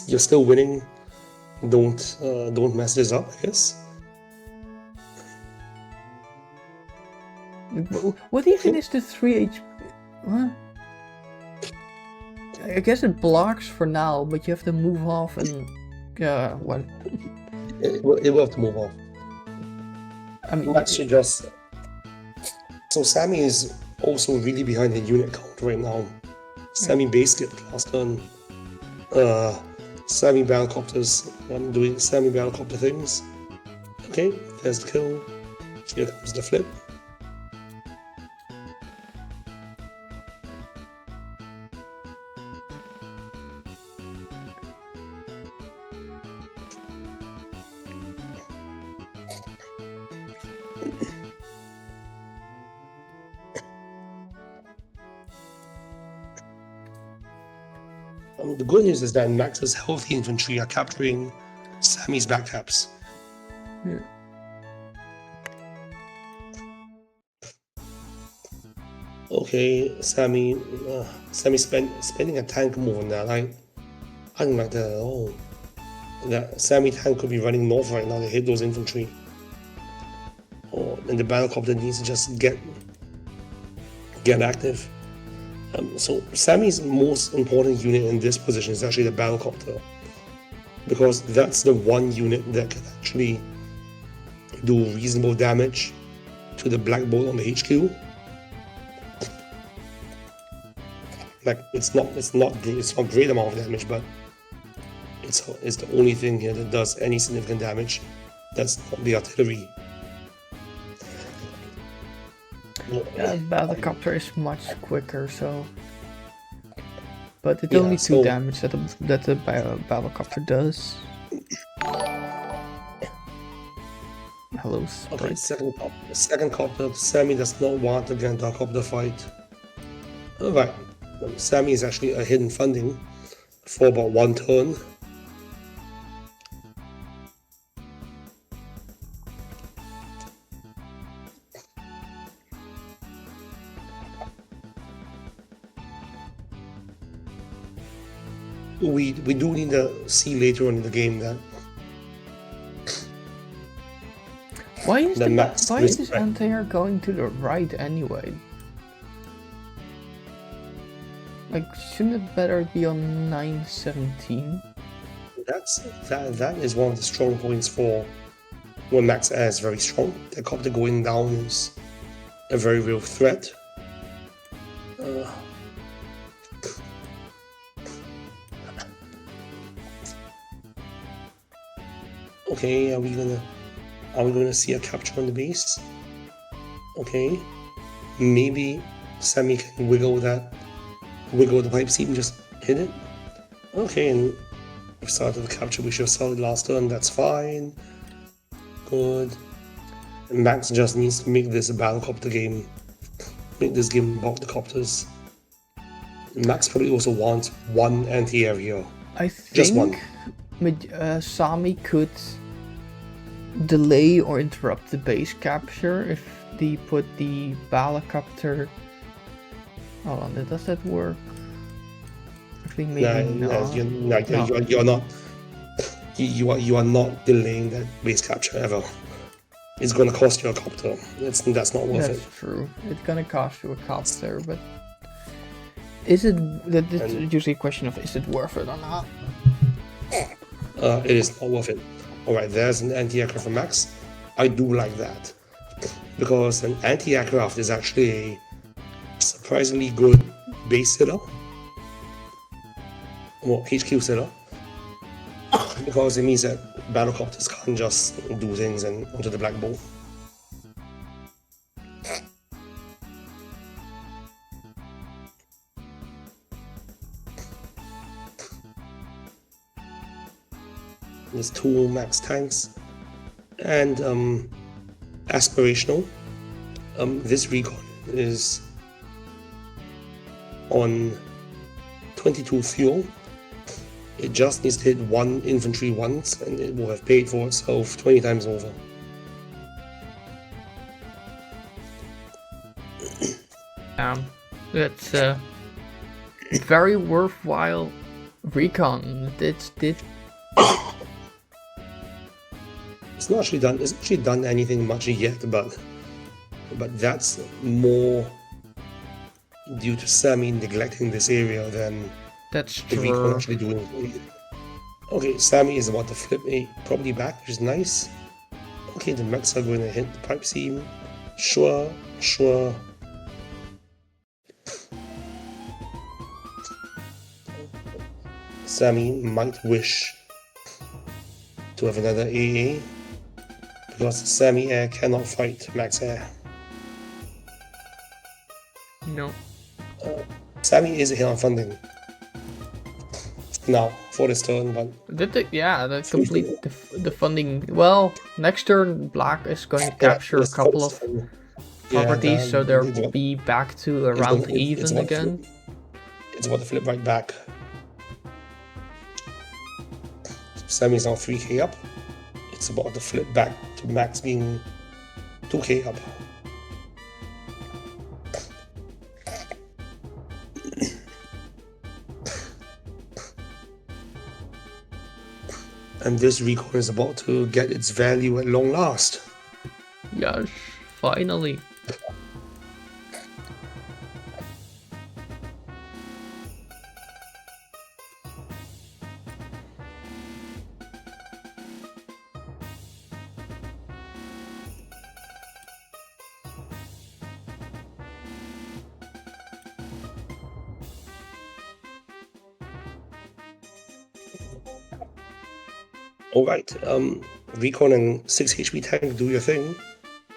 You're still winning. Don't mess this up, I guess.
What even is the 3 HP? Huh? I guess it blocks for now, but you have to move off and what?
It will have to move off.
I mean,
Max should just. So Sammy is also really behind the unit count right now. Sammy base kit last turn. Sammy battlecopters. I'm doing Sammy battlecopter things. Okay, there's the kill. Here comes the flip. The good news is that Max's healthy infantry are capturing Sammy's back caps.
yeah.
Okay, Sammy spending a tank move on that. I don't like that at all. That Sammy tank could be running north right now to hit those infantry. Oh, and the battlecopter needs to just get active. So Sammy's most important unit in this position is actually the battlecopter, because that's the one unit that can actually do reasonable damage to the black bolt on the HQ. Like it's not great amount of damage, but it's the only thing here that does any significant damage. That's not the artillery.
Yeah, battlecopter is much quicker, so. But it's
Yeah,
only 2
so-
damage that the battlecopter does. Hello,
Okay,
sprite.
second copter. Sammy does not want to get into a copter fight. Alright, Sammy is actually a hidden funding. for about 1 turn. We do need to see later on in the game that
why is
the max
why is anti-air going to the right anyway? Like, shouldn't it better be on 917?
That is one of the strong points for when max air is very strong. The copter going down is a very real threat. Okay, are we gonna see a capture on the base? Okay, maybe Sammy can wiggle the pipe seam and just hit it. Okay, and we started the capture. We should have started last turn. That's fine. Good. And Max just needs to make this a battlecopter game. Make this game about the copters. Max probably also wants one anti-air here.
I
Just one.
think Sami could delay or interrupt the base capture if they put the battlecopter. Hold on, does that work? Actually, maybe not.
You're not. You are not delaying that base capture ever. It's gonna cost you a copter. That's not worth it.
That's true. It's gonna cost you a copter, but is it? That's usually a question of is it worth it or not?
It is not worth it. Alright, there's an anti-aircraft for Max. I do like that. Because an anti-aircraft is actually a surprisingly good base sitter. Well, HQ sitter. Because it means that battlecopters can't just do things and onto the black ball. There's 2 max tanks and aspirational. This recon is on 22 fuel. It just needs to hit 1 infantry once and it will have paid for itself 20 times over.
That's a very worthwhile recon.
It's not actually done. It's actually done anything much yet, but that's more due to Sammy neglecting this area than
That's
the recon
true.
actually doing it. Okay, Sammy is about to flip a probably back, which is nice. Okay, the mechs are going to hit the pipe seam. Sure. Sammy might wish to have another AA because Sammy Air cannot fight Max Air.
No.
Sammy is a hit on funding now for this turn, but
The complete the funding. Well, next turn Black is going to capture a couple of properties, so they'll be back to around even again.
It's about to flip right back. Sammy's now 3k up. It's about to flip back to Max being 2k up. And this recon is about to get its value at long last.
Yes, finally.
Alright, recon and 6 HP tank, do your thing.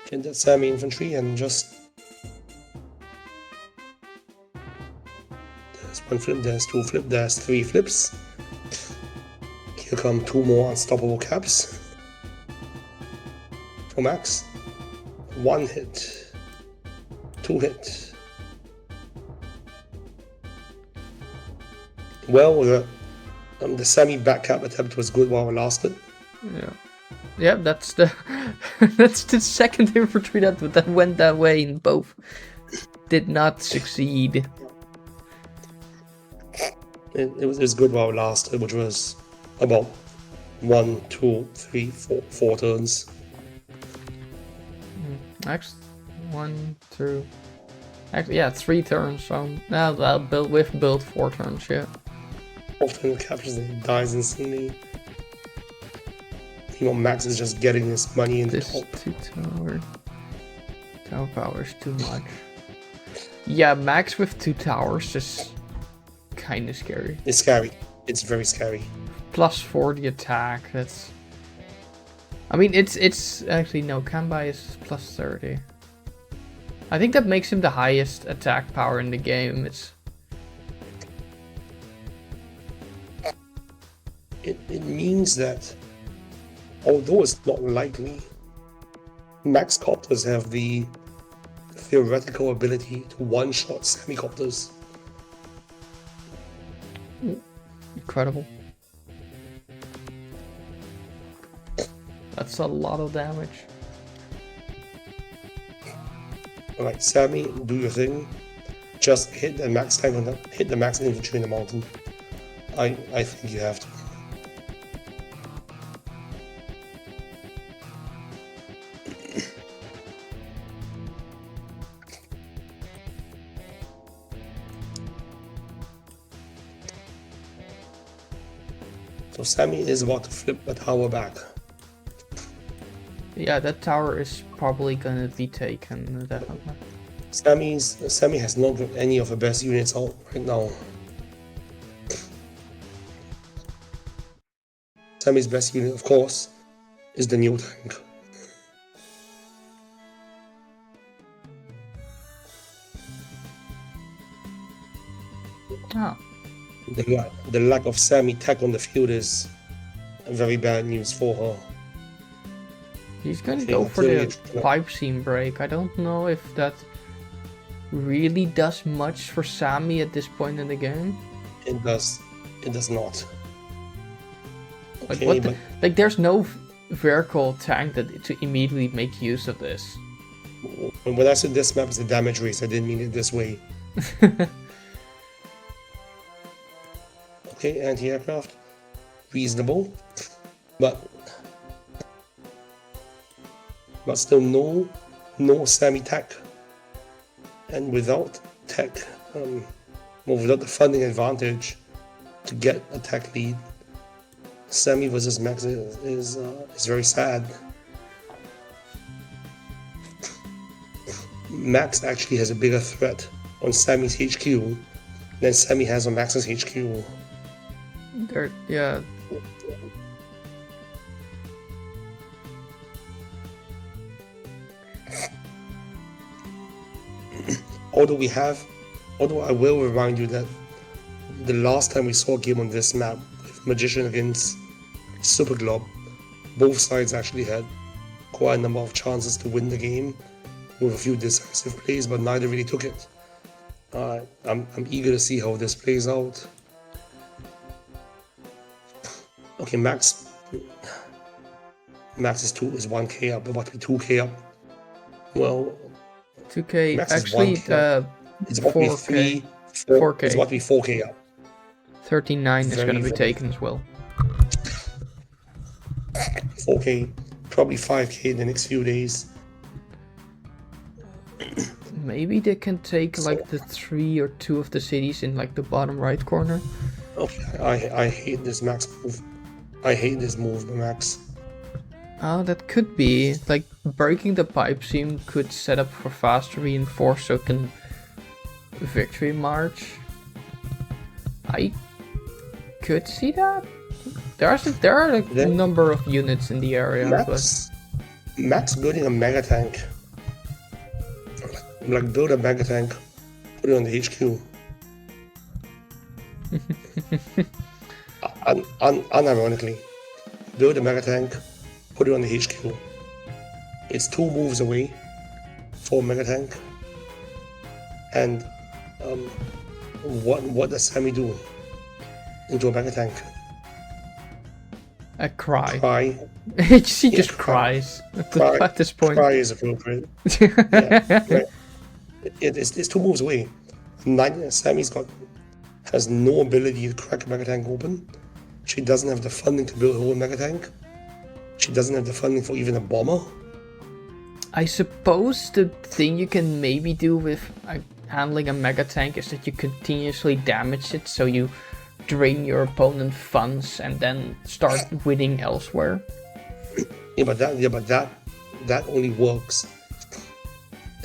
Get that Sammy infantry and just... There's 1 flip, there's 2 flip, there's 3 flips. Here come 2 more unstoppable caps. For Max. 1 hit. 2 hit. Well, The Sammy backcap attempt was good while it lasted.
Yeah. Yeah, that's the that's the second infantry that went that way, and both did not succeed.
It was good while it lasted, which was about 1, 2, 3, 4 turns.
Next, 1, 2. Actually, yeah, 3 turns. So now I'll build 4 turns. Yeah.
Often it captures and it dies instantly. You know, Max is just getting his money in the
This
top.
2 tower power is too much. Yeah, Max with 2 towers is kind of scary.
It's scary. It's very scary.
Plus 40 attack. That's. I mean, it's actually no. Kanbai is plus 30. I think that makes him the highest attack power in the game.
It means that, although it's not likely, Max Copters have the theoretical ability to one-shot semicopters.
Incredible. That's a lot of damage.
Alright, Sammy, do your thing. Just hit the max tank on that. Hit the max infantry in the mountain. I think you have to. So Sammy is about to flip the tower back.
Yeah, that tower is probably gonna be taken, definitely.
Sammy has not got any of the best units out right now. Sammy's best unit, of course, is the new tank.
Oh.
The lack of Sammy tech on the field is very bad news for her.
He's gonna go for the pipe seam break. I don't know if that really does much for Sammy at this point in the game.
It does not.
Like
Okay,
what? Like there's no vertical tank to immediately make use of this.
When I said this map is a damage race, I didn't mean it this way. Okay, anti-aircraft, reasonable, but still no Sammy tech, and without tech, without the funding advantage to get a tech lead, Sammy versus Max is very sad. Max actually has a bigger threat on Sammy's HQ than Sammy has on Max's HQ.
Yeah.
Although I will remind you that the last time we saw a game on this map with Magician against Super Glob, both sides actually had quite a number of chances to win the game with a few decisive plays, but neither really took it. I'm eager to see how this plays out. Okay, Max is 1k up, about to be 2k up. Well,
2k
Max
actually
is 1K. It's about to be
4k.
4k. It's about to be 4k up.
39 is gonna be taken as well.
4k, probably 5k in the next few days.
Maybe they can take like the 3 or 2 of the cities in like the bottom right corner.
Okay, I hate this Max move. I hate this move by Max.
Oh, that could be. Like, breaking the pipe seam could set up for faster reinforce so can victory march. I could see that. There are a number of units in the area.
Max building a mega tank. Like build a mega tank, put it on the HQ. Unironically, build a mega tank, put it on the HQ. It's 2 moves away for a mega tank. And what does Sammy do into a mega tank?
A cry.
Cry.
She just cries at this point.
Cry is appropriate. Yeah, right. It's 2 moves away. Sammy's has no ability to crack a Mega Tank open. She doesn't have the funding to build her own Mega Tank. She doesn't have the funding for even a bomber.
I suppose the thing you can maybe do with handling a Mega Tank is that you continuously damage it, so you drain your opponent funds and then start winning elsewhere.
Yeah, but that only works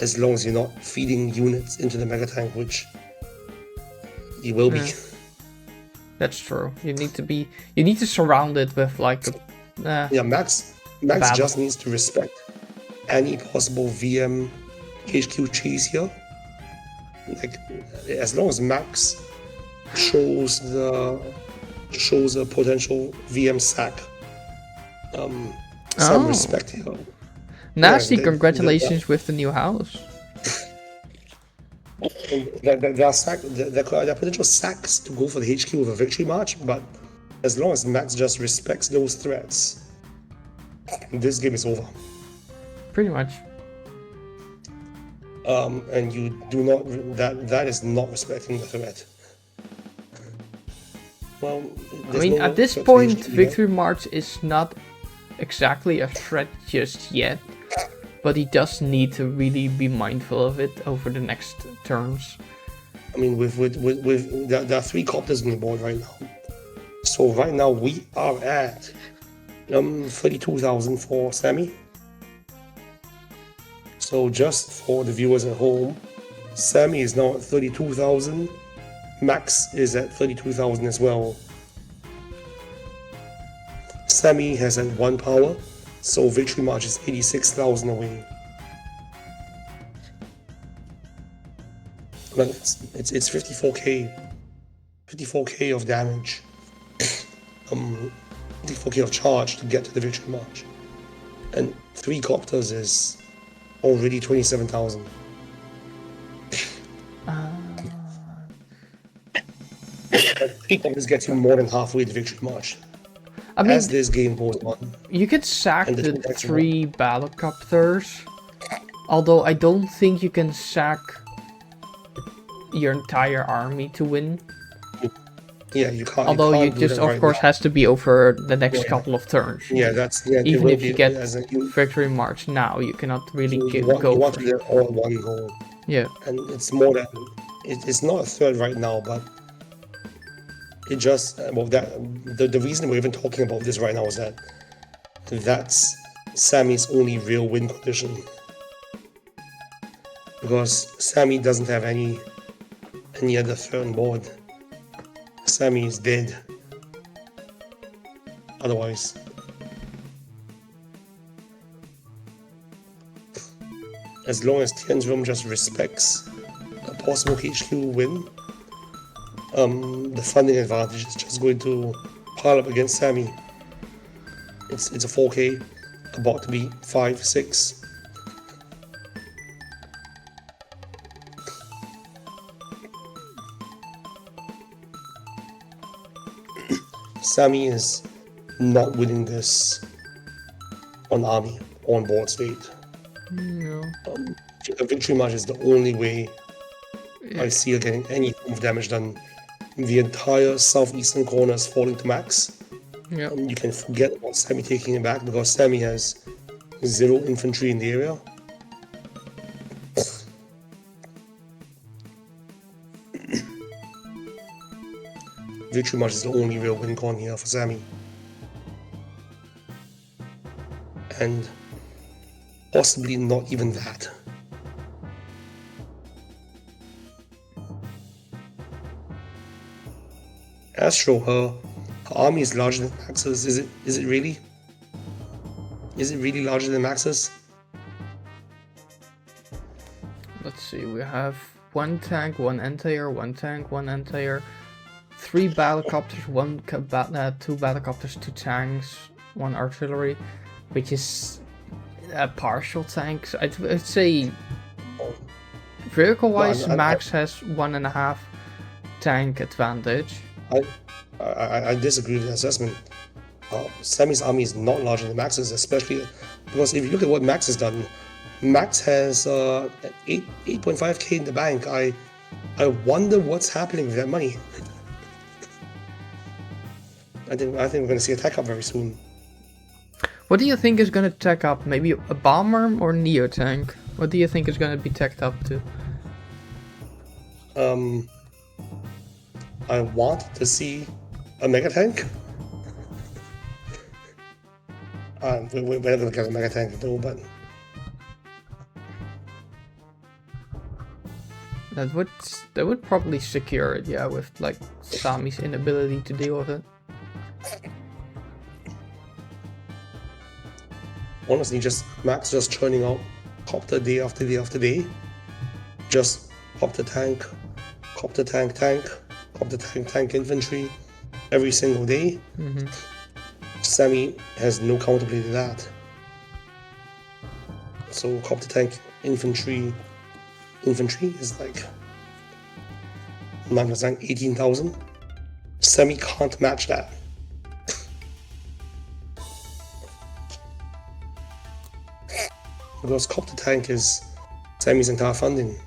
as long as you're not feeding units into the Mega Tank, which you will be.
That's true. You need to surround it with like
Max just needs to respect any possible VM HQ cheese here. Like, as long as Max shows a potential VM sack, some respect here.
Nasty, congratulations with the new house.
There are potential sacks to go for the HQ with a victory march, but as long as Max just respects those threats, this game is over.
Pretty much.
And you do not, that is not respecting the threat. Well,
I mean, at this point, Victory March is not exactly a threat just yet, but he does need to really be mindful of it over the next turns.
I mean, there are 3 copters on the board right now. So right now we are at 32,000 for Sammy. So just for the viewers at home, Sammy is now at 32,000. Max is at 32,000 as well. Sammy has at 1 power, so Victory March is 86,000 away. But it's 54k of damage, 54k of charge to get to the Victory March, and 3 copters is already 27,000. 3 copters gets you more than halfway to Victory March.
I mean,
as this game goes on,
you could sack the 3 battlecopters, although I don't think you can sack your entire army to win.
Yeah, you can't.
Although
you
you just, of course, has to be over the next couple of turns.
Yeah, that's
even if you get Victory March now, you cannot really go.
You want to get all in one go.
Yeah,
and it's more than it's not a threat right now, but it just the reason we're even talking about this right now is that that's Sammy's only real win condition, because Sammy doesn't have any other threat on board. Sammy is dead. Otherwise, as long as Tiansrealm just respects a possible HQ win, the funding advantage is just going to pile up against Sammy. It's a 4k, about to be 5, 6. Sammy is not winning this on army or on board state.
No.
A Victory March is the only way I see her getting any form of damage done. The entire southeastern corner is falling to Max.
Yeah.
You can forget about Sammy taking it back, because Sammy has 0 infantry in the area. Victory March is the only real win con here for Sammy. And possibly not even that. Astro, her army is larger than Max's. Is it really? Is it really larger than Max's?
Let's see, we have 1 tank, 1 anti-air, 1 tank, 1 anti-air, 3 battlecopters, 2 battlecopters, 2 tanks, 1 artillery, which is a partial tank. So I'd say vehicle-wise, Max has 1.5 tank advantage.
I disagree with the assessment. Sammy's army is not larger than Max's, especially because if you look at what Max has done, Max has 8.5k in the bank. I wonder what's happening with that money. I think we're going to see a tech up very soon.
What do you think is going to tech up? Maybe a bomber or neo tank? What do you think is going to be teched up to?
I want to see a mega tank. We're not going to get a mega tank though, but
that would probably secure it, yeah, with like Sami's inability to deal with it.
Honestly, Max just churning out copter day after day after day. Just copter tank, copter tank, copter tank infantry every single day. Sammy has no counterplay to that. So copter tank infantry is like 18,000. Sammy can't match that. Because copter tank is Sammy's entire funding.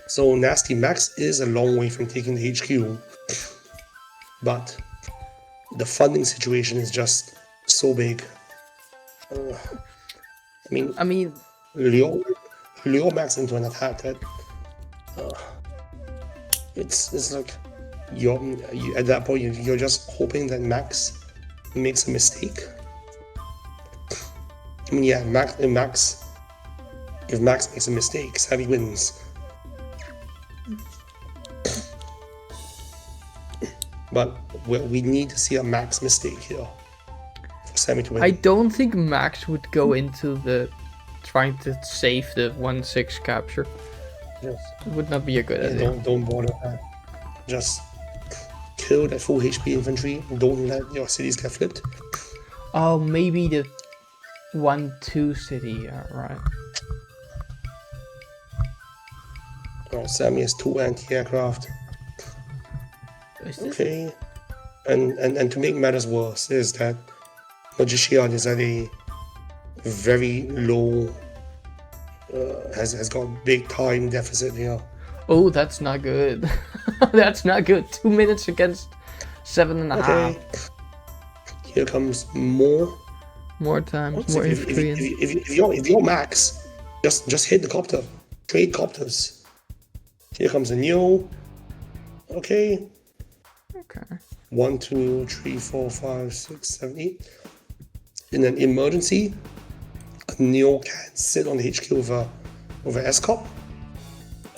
So Nasty Max is a long way from taking the HQ, but the funding situation is just so big. I mean, Leo Max into an attack that it's like you at that point you're just hoping that Max makes a mistake. I mean, yeah, if Max makes a mistake, Savvy wins. But we need to see a Max mistake here for Sammy to win.
I don't think Max would go into the trying to save the 1-6 capture.
Yes.
It would not be a good idea.
Don't bother that. Just kill that full HP infantry. Don't let your cities get flipped.
Oh, maybe the 1-2 city, yeah, right.
Oh, Sammy has 2 anti-aircraft. Okay, and to make matters worse is that Majician is at a very low, has got big time deficit here.
Oh, that's not good. That's not good. 2 minutes against 7.5.
Okay, here comes more
time, more infantry.
If you're Max, just hit the copter, trade copters. Here comes a Neo. Okay. 1, 2, 3, 4, 5, 6, 7, 8. In an emergency, a Neo can sit on the HQ with a SCOP.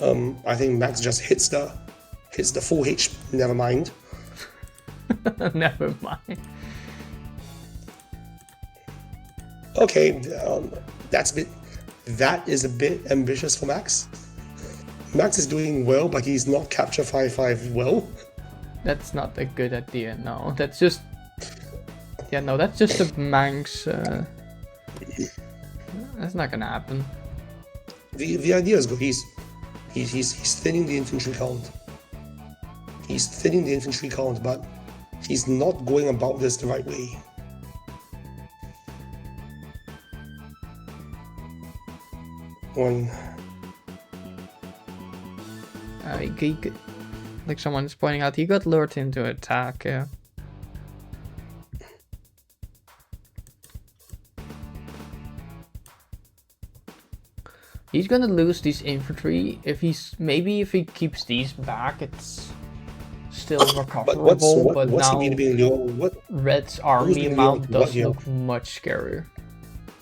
I think Max just hits the full H. Never mind.
Never mind.
Okay, that is a bit ambitious for Max. Max is doing well, but he's not capture 5-5 well.
That's not a good idea, no. That's just... Yeah, no, that's just a Manx... That's not gonna happen.
The idea is good. He's thinning the infantry count. He's thinning the infantry count, but he's not going about this the right way.
Like someone's pointing out, he got lured into attack, yeah. He's gonna lose these infantry. If he keeps these back, it's still recoverable. But now Red's army amount does look much scarier.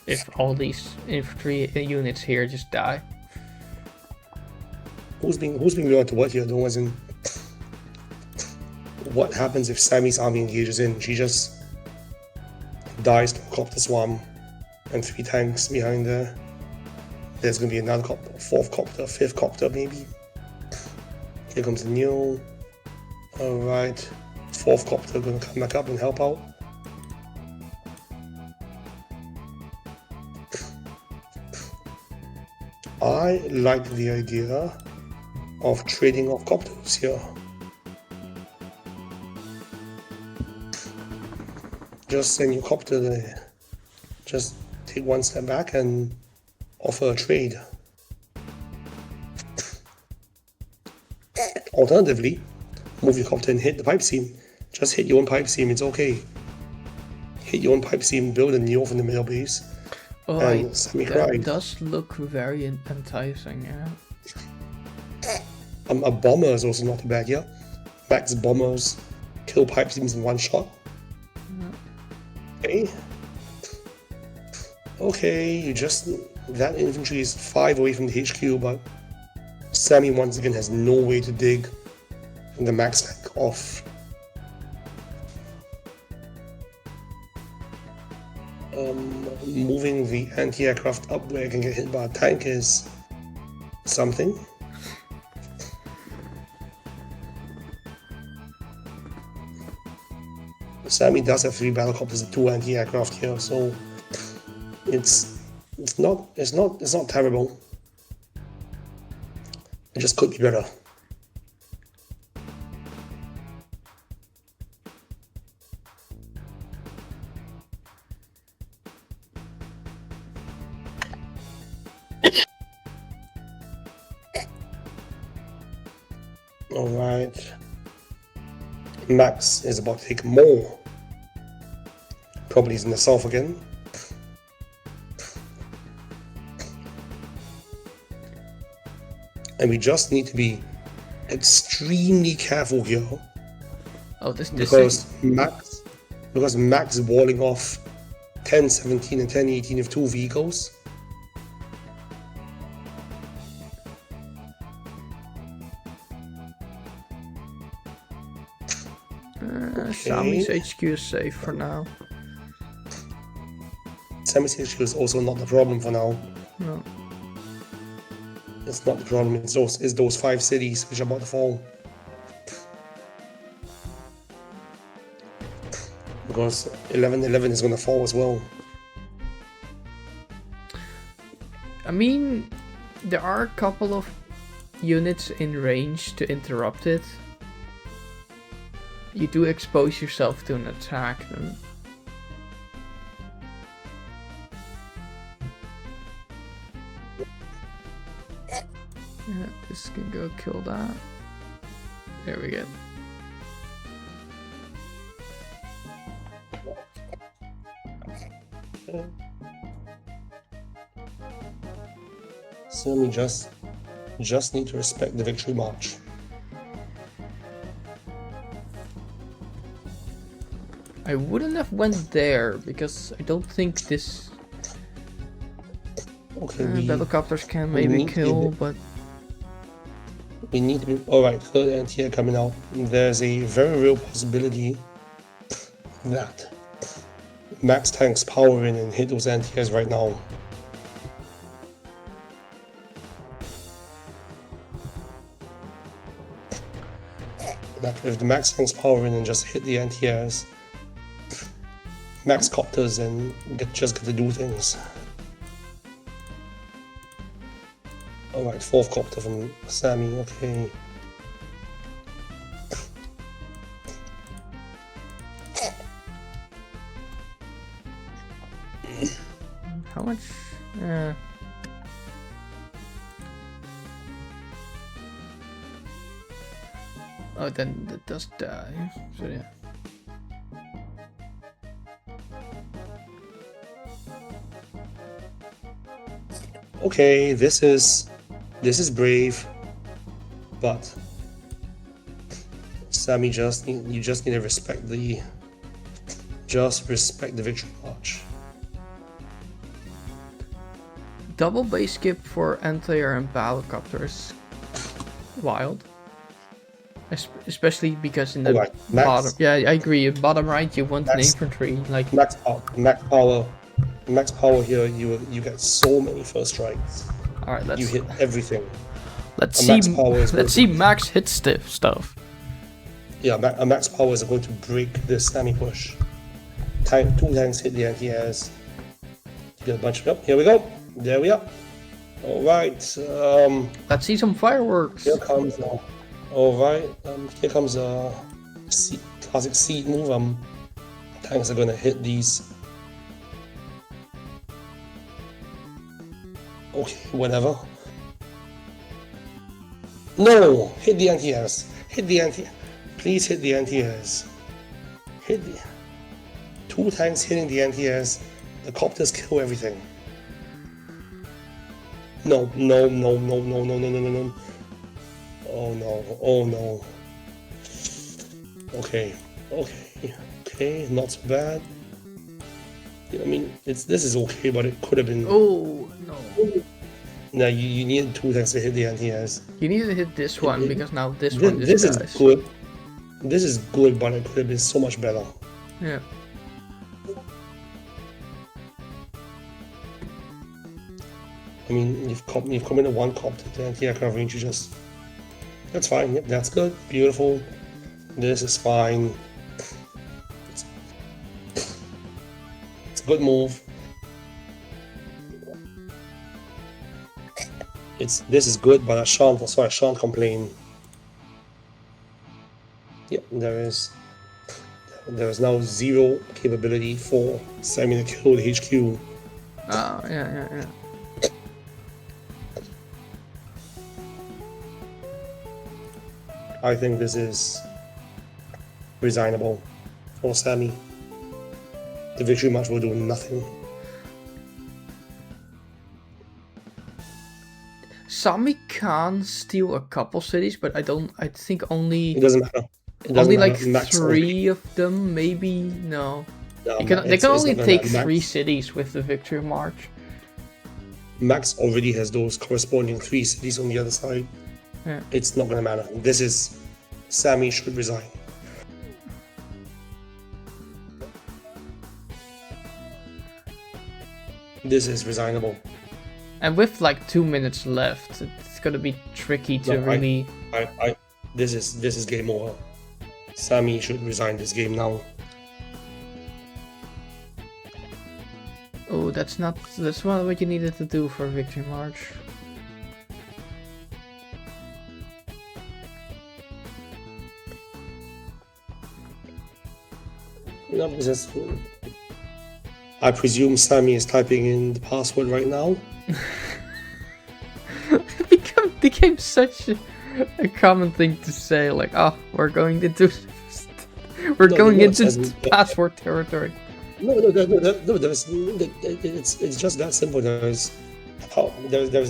If all these infantry units here just die.
Who's being lured to what here? Though, as in, what happens if Sammy's army engages in? She just dies to a copter swarm and 3 tanks behind her. There's gonna be another copter, 4th copter, 5th copter maybe. Here comes the Neo. Alright, 4th copter gonna come back up and help out. I like the idea of trading off copters here. Just send your copter there. Just take one step back and offer a trade. Alternatively, move your copter and hit the pipe seam. Just hit your own pipe seam, it's okay. Hit your own pipe seam, build a new off in the middle base.
Oh,
And semi-grind.
that does look very enticing, yeah.
A bomber is also not bad here. Max bombers kill pipe seams in one shot. Okay. Okay, that infantry is 5 away from the HQ, but Sammy once again has no way to dig the max tank off. Moving the anti-aircraft up where it can get hit by a tank is something. Sammy does have 3 battlecopters and 2 anti-aircraft here, so it's not terrible. It just could be better. Alright. Max is about to take more. Probably he's in the south again. And we just need to be extremely careful here.
Oh, this
because Max is walling off 1017 and 1018 with 2 vehicles.
Sammy's HQ is safe for now.
Sammy's HQ is also not the problem for now.
No.
It's not the problem, it's those 5 cities which are about to fall. Because 1111 is going to fall as well.
I mean, there are a couple of units in range to interrupt it. You do expose yourself to an attack then. Yeah, this can go kill that. There we go.
So we just need to respect the victory march.
I wouldn't have went there because I don't think this helicopters can maybe kill, but
we need to be alright. Third anti-air coming out. There's a very real possibility that Max tanks power in and hit those anti-airs right now. That if the Max tanks power in and just hit the anti-airs, Max copters and just get to do things. Alright, 4th copter from Sammy, okay.
how much? Oh, then it does die. So yeah.
Okay, this is brave, but Sammy, you just need to respect the victory march.
Double base skip for anti-air and battlecopters. Wild. Especially because in the bottom, yeah, I agree. Bottom right, you want an infantry like
max power here. You get so many first strikes.
All right,
you hit everything.
Let's see Max hit stuff.
Yeah, a max power is going to break this Sammy push. 2 tanks hit the anti-airs. You get a bunch of here we go. There we are. All right.
Let's see some fireworks.
Here comes. All right. Here comes a classic seed move. Tanks are gonna hit these. Okay, whatever. No, hit the anti-airs. Hit the anti. Please hit the anti-airs. Hit the. 2 tanks hitting the anti-airs. The copters kill everything. No, no, no, no, no, no, no, no, no, no. Oh no, oh no. Okay, okay, okay, not so bad. I mean, this is okay, but it could have been.
Oh no.
No, you need 2 tanks to hit the anti-airs.
You need to hit this one because now this one
This is
dies.
good. This is good, but it could have been so much better.
Yeah.
I mean, you've come into 1 copter to anti-aircraft range. You just. That's fine. Yep, that's good. Beautiful. This is fine. It's a good move. This is good, but I shan't complain. Yep, there is now 0 capability for Sammy to kill the HQ.
Oh yeah.
I think this is resignable for Sammy. The victory match will do nothing.
Sami can steal a couple cities, but I think only.
It doesn't matter.
Only like
Max
3 of them, maybe. No.
No,
They can only take
Max,
3 cities with the victory march.
Max already has those corresponding 3 cities on the other side.
Yeah.
It's not gonna matter. This is Sammy should resign. This is resignable.
And with like 2 minutes left, it's gonna be tricky to really.
This is game over. Sammy should resign this game now.
Oh, that's not what you needed to do for victory march.
No, this is. I presume Sammy is typing in the password right now.
It became such a common thing to say, like, oh, we're going into password territory.
No, it's just that simple. There's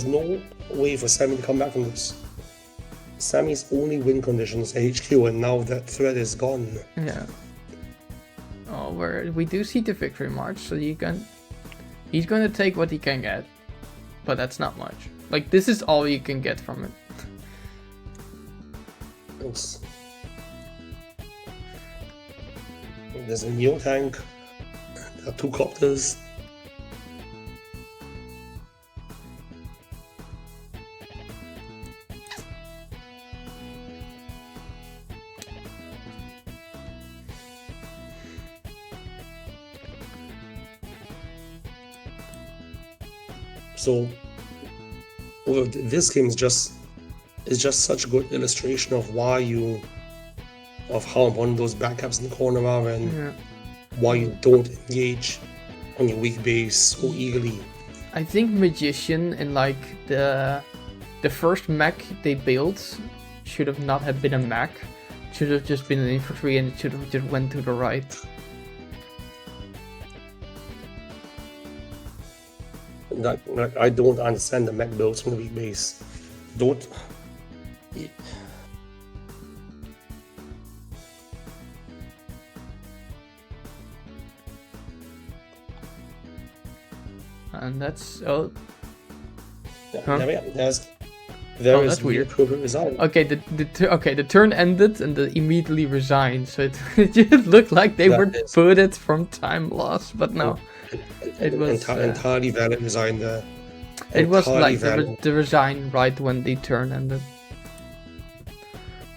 no way for Sammy to come back from this. Sammy's only win condition is HQ, and now that threat is gone.
Yeah. Oh, we do see the victory march, so he's gonna take what he can get, but that's not much. Like, this is all you can get from it.
Oops. There's a Neo tank. There are 2 copters. So, well, this game is just such a good illustration of how important those backcaps in the corner are, and why you don't engage on your weak base so eagerly.
I think Magician and like the first mech they built should have not have been a mech. It should have just been an infantry, and it should have just went to the right.
I don't understand the mech builds from the weak base. Don't.
And that's
There is
weird.
Appropriate result.
Okay, the turn ended and they immediately resigned, so it just looked like they were booted from time loss, but no. It was
entirely valid resign there.
It was like the resign right when the turn ended.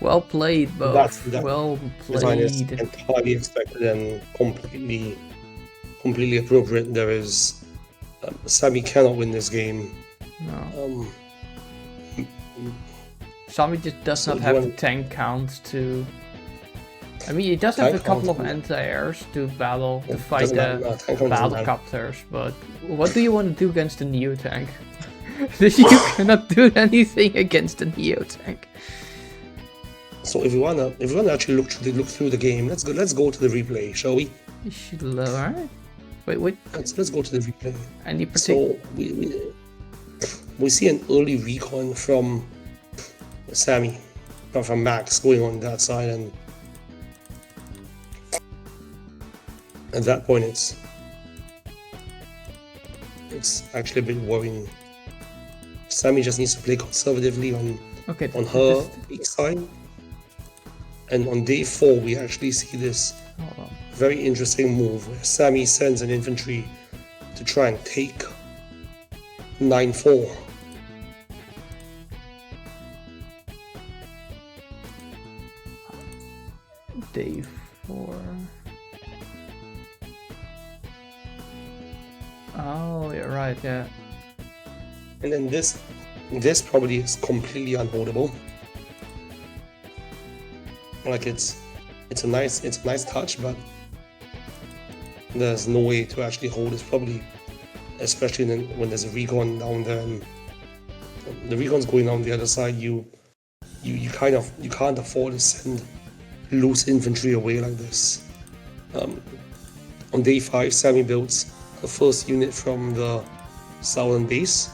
Well played, both. Well
Resign is
played.
entirely expected and completely appropriate. There is Sammy cannot win this game
No. Sami just does not have the tank count to... I mean, it does have a couple of anti-airs to fight the battle copters, but what do you want to do against the Neo tank? You cannot do anything against the Neo tank.
So if you wanna actually look through the game, let's go to the replay, shall we?
You should love, alright. Wait.
Let's go to the replay.
Any particular?
So we see an early recon from Sammy, from Max going on that side, and at that point it's actually a bit worrying. Sammy just needs to play conservatively on her weak side. And on day 4 we actually see this very interesting move where Sammy sends an infantry to try and take 9-4.
Day 4. Oh, you're right, yeah.
And then this probably is completely unholdable. Like it's a nice touch, but there's no way to actually hold this probably, especially when there's a recon down there and the recon's going down the other side. You can't afford to send loose infantry away like this. On day 5, Sammy builds the first unit from the southern base,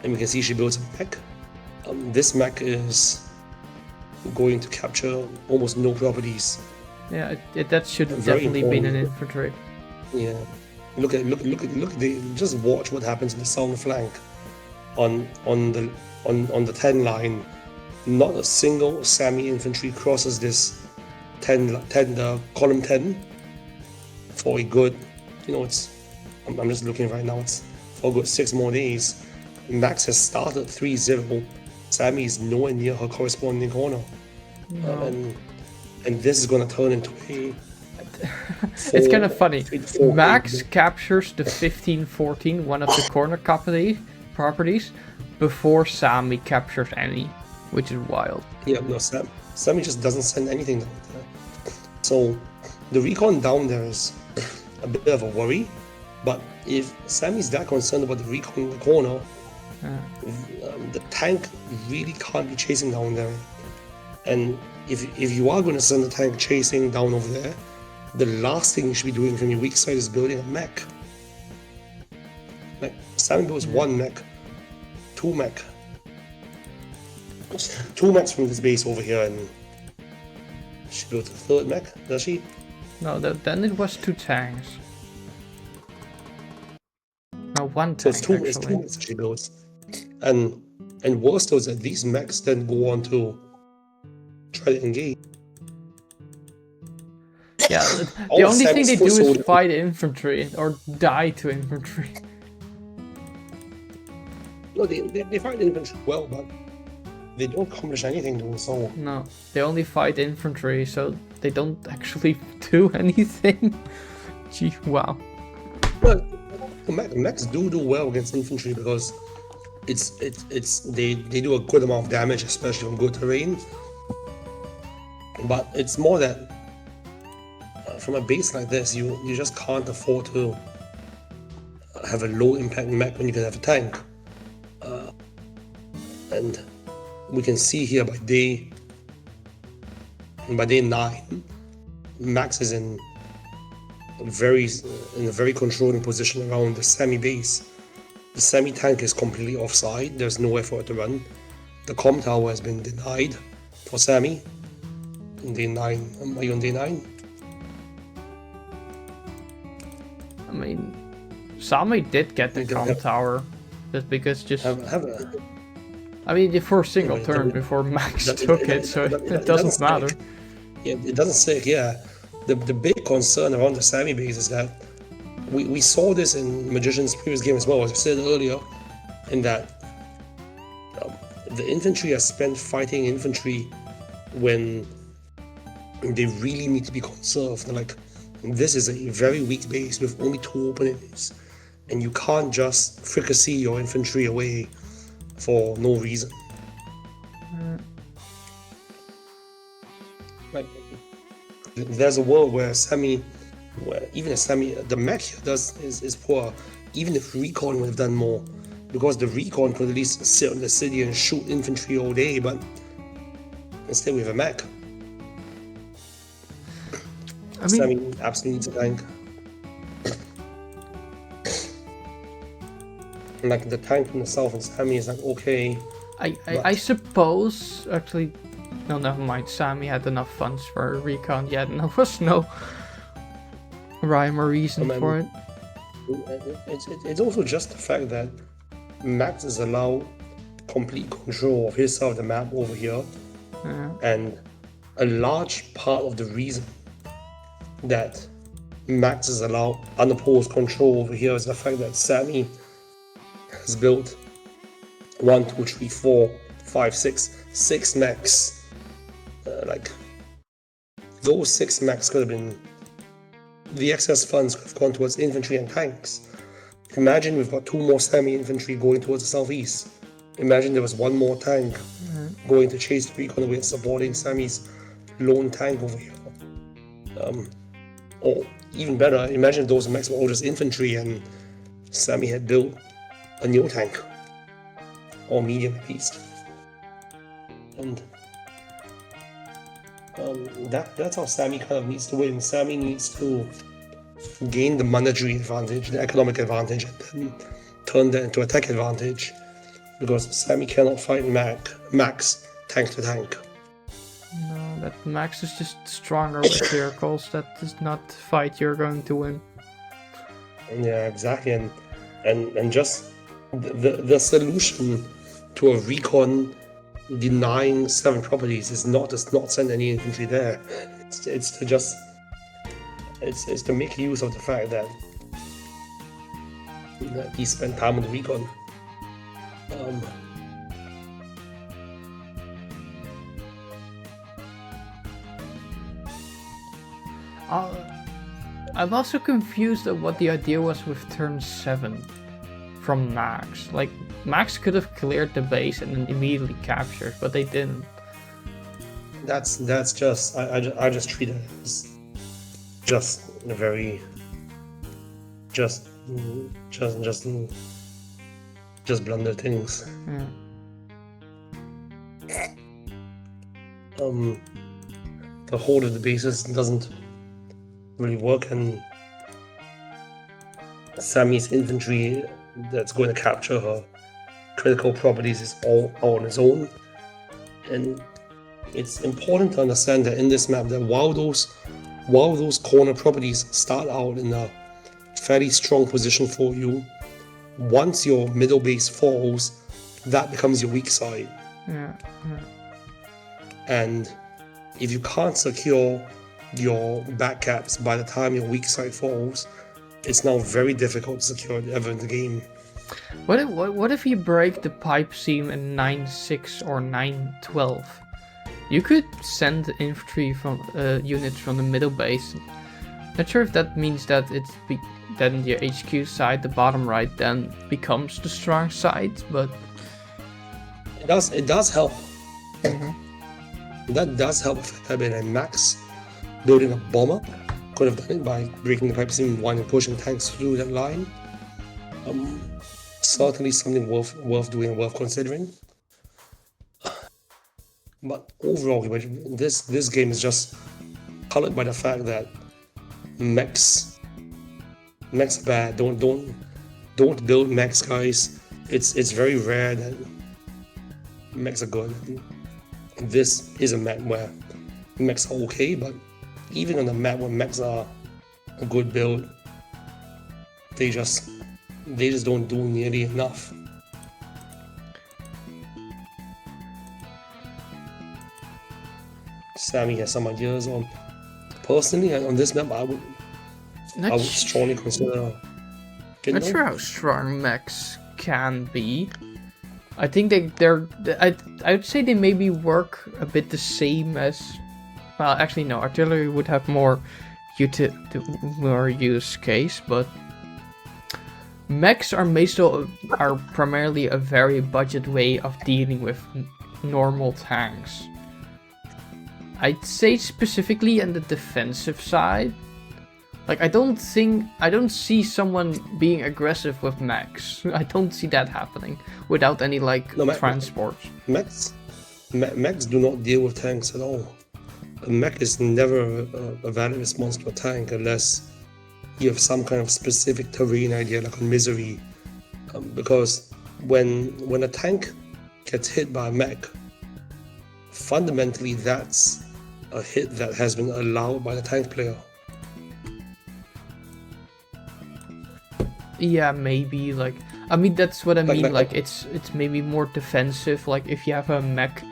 and we can see she builds a mech. This mech is going to capture almost no properties.
Yeah, that should have definitely been an infantry.
Yeah, look at just watch what happens in the southern flank. On the 10 line, not a single Sammy infantry crosses this column 10 for a good, I'm just looking right now, it's for a good 6 more days. Max has started 3-0. Sammy is nowhere near her corresponding corner.
No.
And this is going to turn into a...
It's kind of funny. Max captures the 15-14, one of the corner properties, before Sammy captures any, which is wild.
Yeah, no, Sammy just doesn't send anything down there. So the recon down there is a bit of a worry, but if Sammy's that concerned about the recon in the corner, the tank really can't be chasing down there. And if you are going to send the tank chasing down over there, the last thing you should be doing from your weak side is building a mech. Sammy builds 1 mech, 2 mech. 2 mechs from this base over here, and she built a 3rd mech, does she?
No, then it was 2 tanks. No, 1 tank.
So it's 2 mechs that she builds. And worse though is that these mechs then go on to try to engage.
Yeah, the only thing they do is fight infantry or die to infantry.
No, they fight infantry well, but they don't accomplish anything doing so.
No, they only fight infantry, so they don't actually do anything. Gee, wow.
But mechs do well against infantry because they do a good amount of damage, especially on good terrain. But it's more that from a base like this, you just can't afford to have a low impact mech when you can have a tank. And we can see here by day 9, Max is in a very controlling position around the Sammy base. The Sammy tank is completely offside. There's nowhere for it to run. The comm tower has been denied for Sammy. On day 9, are you on day 9?
I mean, Sammy did get the comm tower, just because I mean, for a single turn before Max took it, so it doesn't matter.
Yeah, it doesn't stick, yeah. The big concern around the Sammy base is that we saw this in Magician's previous game as well, as I said earlier, in that the infantry are spent fighting infantry when they really need to be conserved. Like, this is a very weak base with only 2 openings, and you can't just fricassee your infantry away for no reason. Like, there's a world where the mech here is poor. Even if recon would have done more, because the recon could at least sit on the city and shoot infantry all day, but instead we have a mech. Sammy absolutely needs a tank. Like the tank in the south and Sammy is like okay.
I suppose actually, no, never mind. Sammy had enough funds for a recon yet, and there was no rhyme or reason for it.
It's also just the fact that Max is allowed complete control of his side of the map over here, and a large part of the reason that Max is allowed unopposed control over here is the fact that Sammy has built 1, 2, 3, 4, 5, 6 mechs. Like those 6 mechs could have been, the excess funds could have gone towards infantry and tanks. Imagine we've got 2 more Sammy infantry going towards the southeast. Imagine there was 1 more tank going to chase the recon away and supporting Sammy's lone tank over here. Or even better, imagine if those mechs were all just infantry and Sammy had built a new tank, or medium at least. And that's how Sammy kind of needs to win. Sammy needs to gain the monetary advantage, the economic advantage, and then turn that into a tech advantage, because Sammy cannot fight Max tank to tank.
No, that Max is just stronger with vehicles. That does not fight you're going to win.
Yeah, exactly. And just the solution to a recon denying 7 properties is not send any infantry there. It's to make use of the fact that he spent time on the recon.
I'm also confused at what the idea was with turn 7 from Max. Like, Max could have cleared the base and then immediately captured, but they didn't.
That's just I just treat it as just a very just blunder things. The hold of the bases doesn't really work, and Sammy's infantry that's going to capture her critical properties is all on its own. And it's important to understand that in this map that while those corner properties start out in a fairly strong position for you, once your middle base falls, that becomes your weak side. And if you can't secure your back caps by the time your weak side falls, it's now very difficult to secure it ever in the game.
What if you break the pipe seam in 9-6 or 9-12? You could send infantry from units from the middle base. Not sure if that means that then your HQ side, the bottom right, then becomes the strong side, but
it does help. That does help a bit. And Max building a bomber could have done it by breaking the pipe seam 1 and pushing tanks through that line. Certainly something worth doing, worth considering. But overall, this game is just colored by the fact that mechs are bad. Don't build mechs, guys. It's very rare that mechs are good. This is a map where mechs are okay, but even on a map where mechs are a good build, they just don't do nearly enough. Sammy has some ideas on. Personally, on this map, I would strongly consider.
Not sure how strong mechs can be. I think I would say they maybe work a bit the same as. Well, actually, no. Artillery would have more use case, but Mechs are primarily a very budget way of dealing with normal tanks. I'd say specifically on the defensive side. Like, I don't see someone being aggressive with mechs. I don't see that happening without any, like, transport.
Mechs do not deal with tanks at all. A mech is never a valid response to a tank unless you have some kind of specific terrain idea, like on Misery. Because when a tank gets hit by a mech, fundamentally that's a hit that has been allowed by the tank player.
Yeah, maybe, like, I mean, that's what I mean, like it's maybe more defensive, like if you have a mech.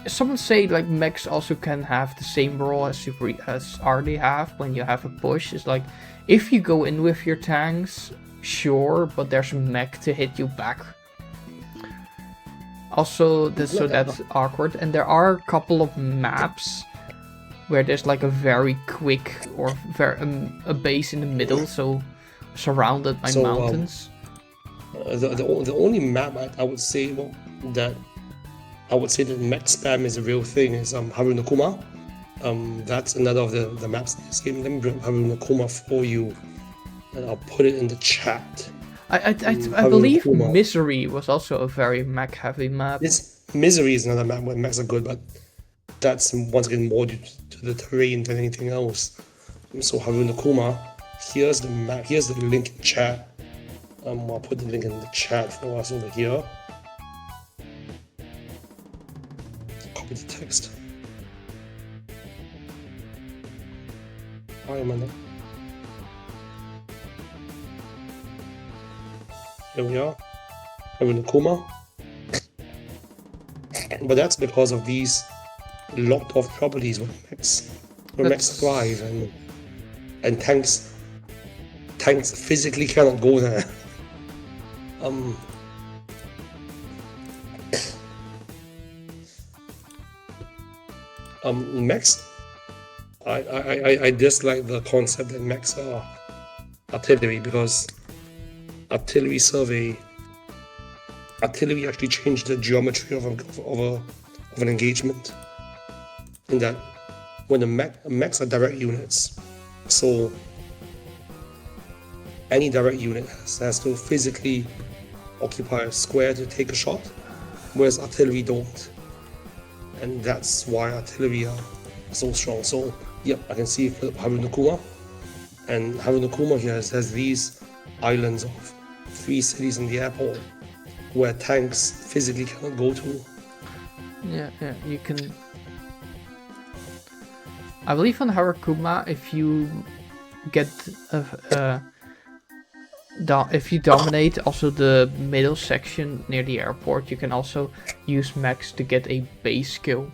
Some say like mechs also can have the same role as RD have when you have a push. It's like, if you go in with your tanks, sure, but there's a mech to hit you back. Also, that's awkward, and there are a couple of maps where there's like a very quick or a base in the middle, so surrounded by mountains.
The only map I would say that mech spam is a real thing is Haru no Kuma. That's another of the maps in this game. Let me bring Haru no Kuma for you, and I'll put it in the chat.
I believe Misery was also a very mech heavy map.
Misery is another map where mechs are good, but that's once again more due to the terrain than anything else. So Haru no Kuma, here's the map. Here's the link in chat. I'll put the link in the chat for us over here. Copy the text. Hi, Amanda. Here we are. Haru no Kuma. But that's because of these locked off properties where mechs thrive and tanks physically cannot go there. Mechs, I dislike the concept that mechs are artillery, because artillery actually changed the geometry of an engagement, in that when the mechs are direct units, so any direct unit has to physically occupy a square to take a shot, whereas artillery don't. And that's why artillery are so strong. So, yep, I can see Haru no Kuma. And Haru no Kuma here has these islands of 3 cities in the airport where tanks physically cannot go to.
Yeah, you can. I believe on Haru no Kuma, if you get if you dominate also the middle section near the airport, you can also use mechs to get a base kill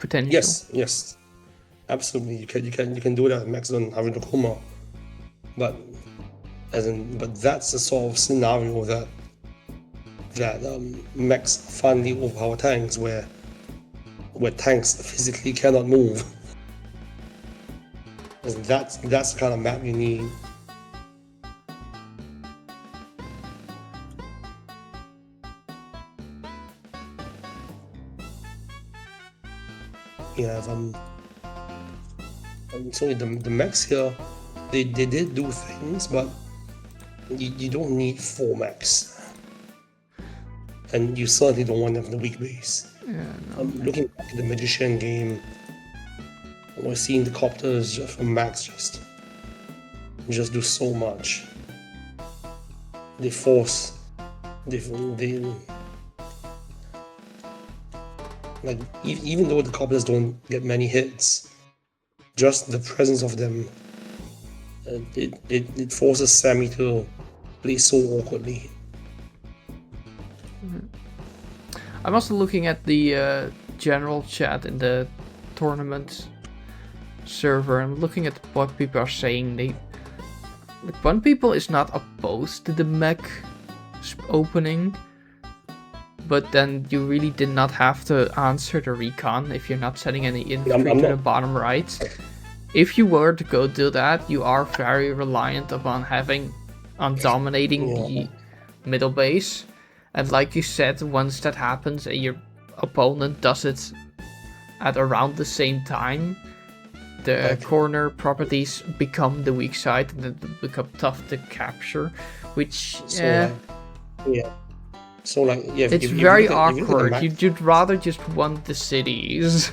potential.
Yes, absolutely. You can do that with mechs on Haru no Kuma, but that's the sort of scenario that mechs finally overpower tanks, where tanks physically cannot move. And that's the kind of map you need. You have so the mechs here, they did do things, but you don't need 4 mechs, and you certainly don't want them in the weak base.
Yeah, no.
Looking back at the Magician game, we're seeing the copters from mechs just do so much. They like, even though the copters don't get many hits, just the presence of them, it forces Sammy to play so awkwardly.
I'm also looking at the general chat in the tournament server and looking at what people are saying. One people is not opposed to the mech opening, but then you really did not have to answer the recon if you're not setting any infantry to the bottom right. If you were to go do that, you are very reliant upon having on dominating
Yeah.
the middle base. And like you said, once that happens and your opponent does it at around the same time, the corner properties become the weak side and it become tough to capture, which
So like yeah,
it's very awkward. You'd rather just want the cities.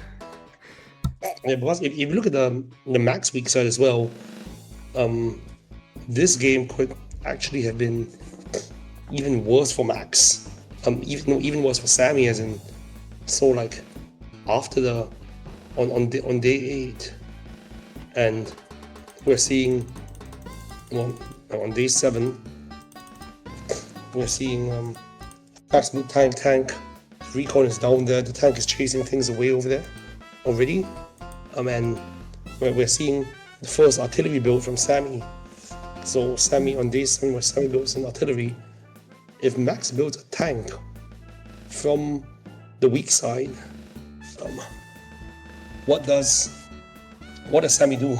Yeah, because if you look at the max weak side as well, this game could actually have been even worse for Max. Even worse for Sammy, as in, so like after the on day 8, and we're seeing, well, on day 7, we're seeing absolute tank recon is down there. The tank is chasing things away over there already, and we're seeing the first artillery build from Sammy. So Sammy on day 7, where Sammy builds an artillery. If Max builds a tank from the weak side, what does Sammy do?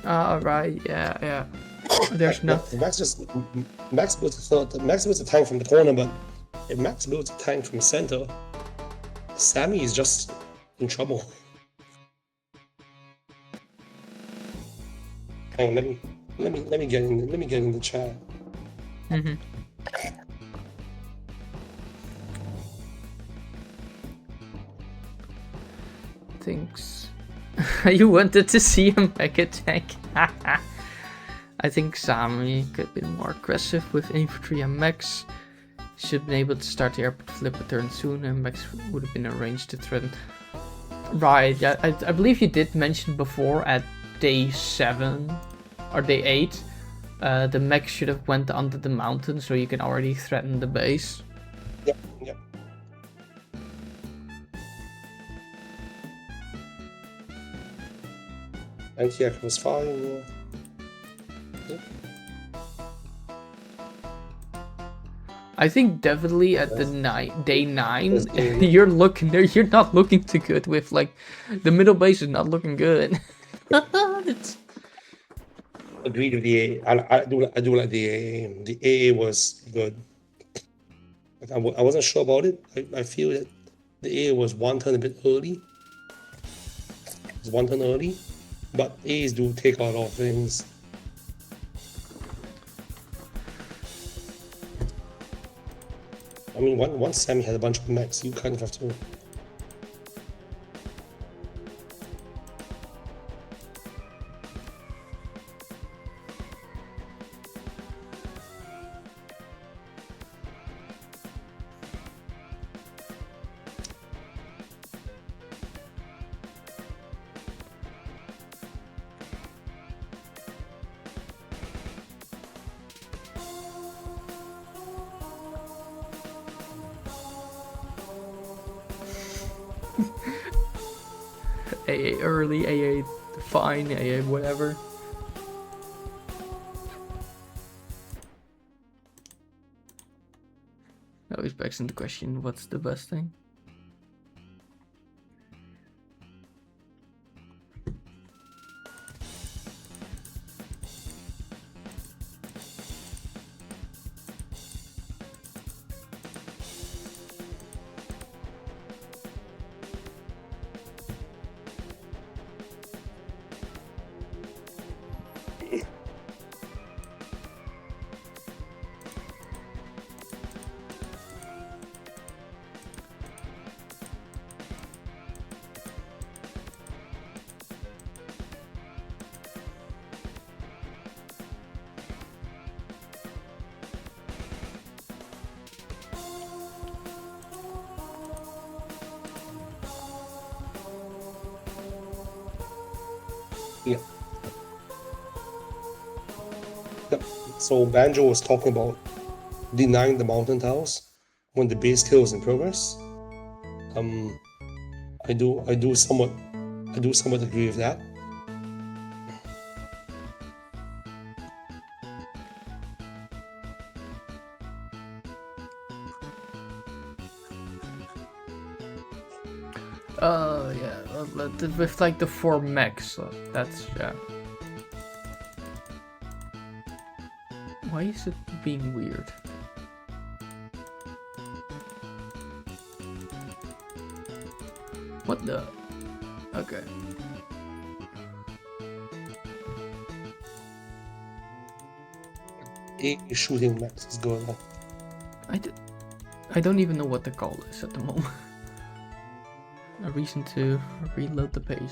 Right, yeah. There's nothing.
Max builds a tank from the corner, but if Max builds a tank from center, Sammy is just in trouble. Hang on, let me get in the chat.
Thanks. You wanted to see a mega tank. I think Sammy could have been more aggressive with infantry, and Max should have been able to start the airport flip return soon, and Max would have been arranged to threaten. Right, yeah, I believe you did mention before at day 7 or day 8, the mech should have went under the mountain, so you can already threaten the base.
Yep. Anti-air was fine. Yep.
I think definitely at the day 9, you're not looking too good with, like, the middle base is not looking good.
Agreed with the AA. I do like the AA. The AA was good. But I wasn't sure about it. I feel that the AA was one turn a bit early. It's one turn early, but A's do take out a lot of things. I mean, once Sammy had a bunch of mechs, you kind of have to.
AA early, AA fine, AA whatever. Always begs into question, what's the best thing? Yeah. Yep. So Banjo was talking about denying the mountain tiles when the base kill is in progress. I do somewhat agree with that. Yeah, with like the 4 mechs, that's, yeah. Why is it being weird? What the? Okay.
A shooting max is going on.
I don't even know what the call is at the moment. A reason to reload the page.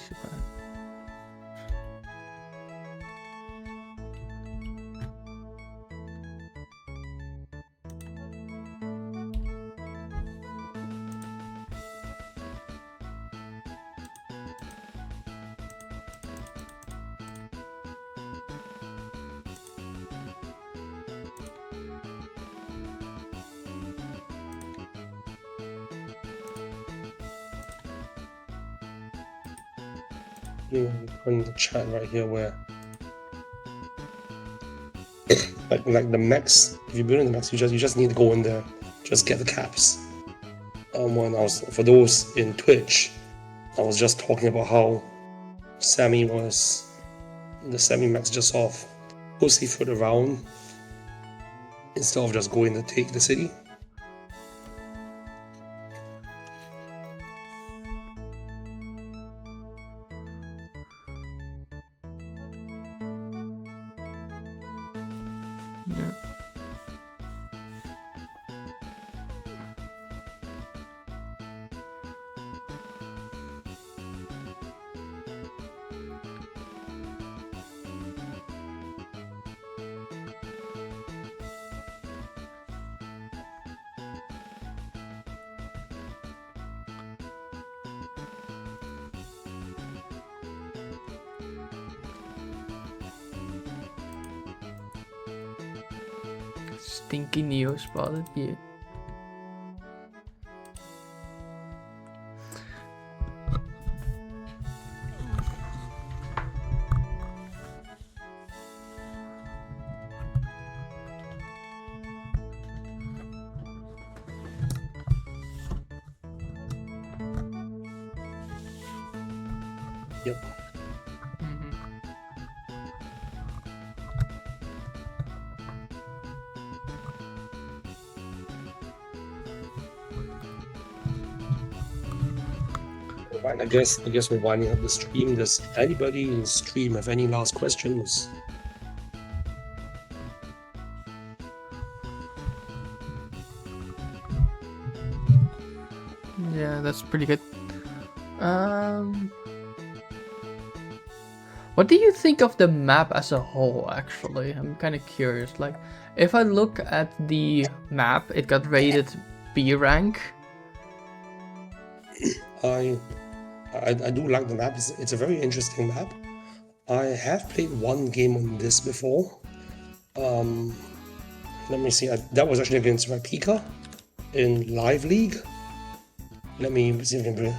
On the chat right here where like the max, if you're building the max, you just need to go in there, just get the caps. When I was, for those in Twitch, I was just talking about how Sammy was the semi max just off Pussyfoot around instead of just going to take the city. Stinky Neo spotted, yeah. Yep. I guess we're winding up the stream. Does anybody in the stream have any last questions?
Yeah, that's pretty good. What do you think of the map as a whole, actually? I'm kind of curious. Like, if I look at the map, it got rated B rank.
I do like the map. It's a very interesting map. I have played one game on this before. Let me see. That was actually against Rapika in Live League. Let me see if I can.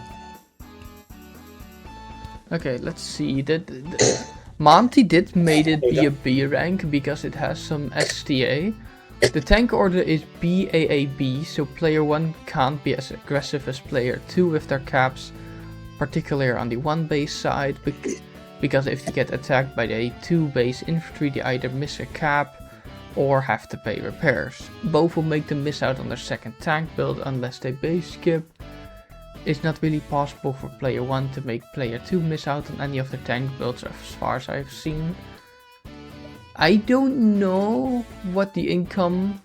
Okay, let's see. Monty did made it be a B rank because it has some STA. The tank order is BAAB, so player 1 can't be as aggressive as player 2 with their caps, particularly on the 1 base side, because if they get attacked by the 2 base infantry, they either miss a cap or have to pay repairs. Both will make them miss out on their second tank build unless they base skip. It's not really possible for player 1 to make player 2 miss out on any of the tank builds as far as I've seen. I don't know what the income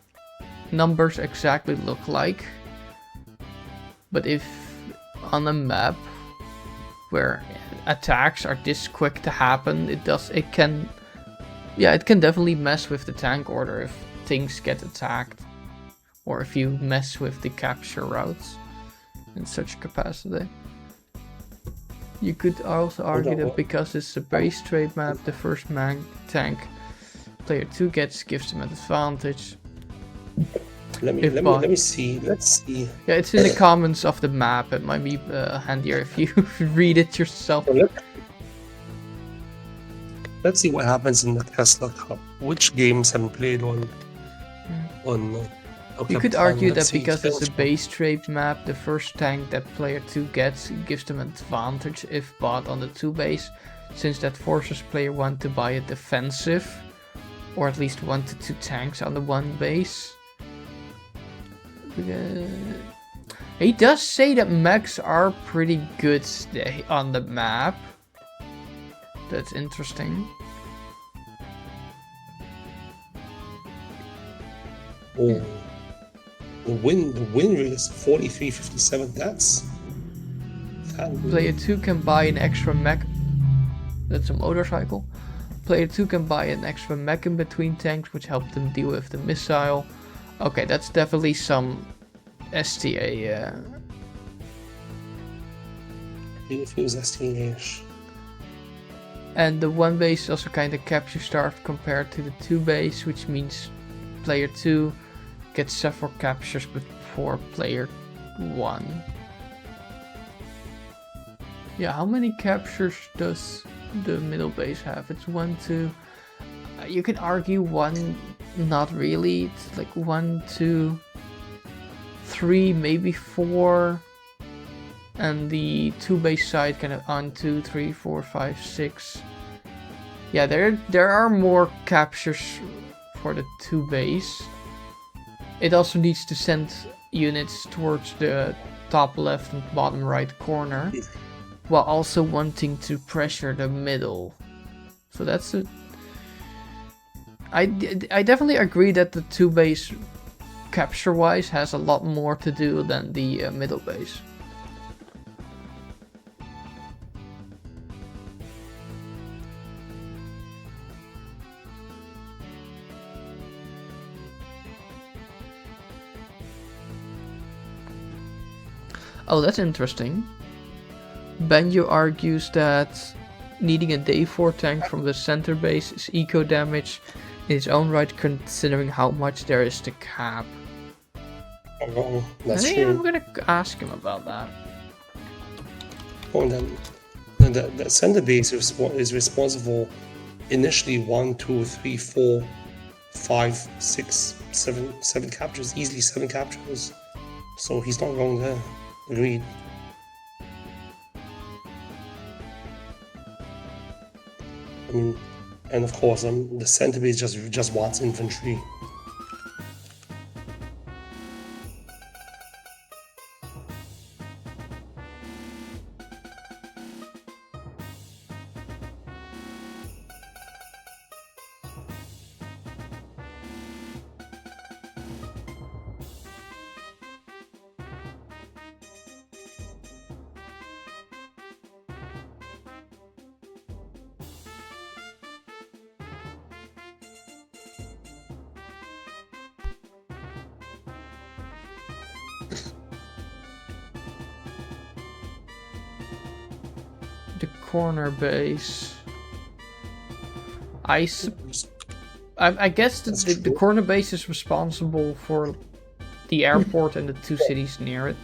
numbers exactly look like, but if on a map where attacks are this quick to happen, it can definitely mess with the tank order if things get attacked, or if you mess with the capture routes in such capacity. You could also argue that because it's a base trade map, the first tank player 2 gets gives them an advantage.
Let me see. Let's see.
Yeah, it's in the comments of the map. It might be handier if you read it yourself.
Let's see what happens in the Kesler Cup. Which games have played on?
You could argue that because it's a base trade map, the first tank that player 2 gets gives them an advantage if bought on the 2 base, since that forces player 1 to buy a defensive or at least 1 to 2 tanks on the one base. He does say that mechs are pretty good on the map. That's interesting.
Oh, the win rate is 43.57. That
Player 2 can buy an extra mech. That's a motorcycle. Player 2 can buy an extra mech in between tanks, which help them deal with the missile. Okay, that's definitely some STA.
It feels STA-ish.
And the one base also kind of capture starved compared to the 2 base, which means player 2 gets several captures before player 1. Yeah, how many captures does the middle base have? It's 1, 2. You can argue 1, not really. It's like 1, 2, 3, maybe 4. And the 2 base side kind of on 2, 3, 4, 5, 6. Yeah, there are more captures for the 2 base. It also needs to send units towards the top left and bottom right corner, while also wanting to pressure the middle. So that's it. I definitely agree that the 2 base capture wise has a lot more to do than the middle base. Oh, that's interesting. Banjo argues that needing a day 4 tank from the center base is eco damage in its own right, considering how much there is to cap.
Oh, that's
I think
true.
I'm gonna ask him about that.
Oh, and then the center base is responsible initially 1, 2, 3, 4, 5, 6, 7 captures, easily 7 captures. So he's not wrong there. Agreed. I mean, and of course, the center base just wants infantry.
The corner base. I guess the corner base is responsible for the airport and the 2 cities near it.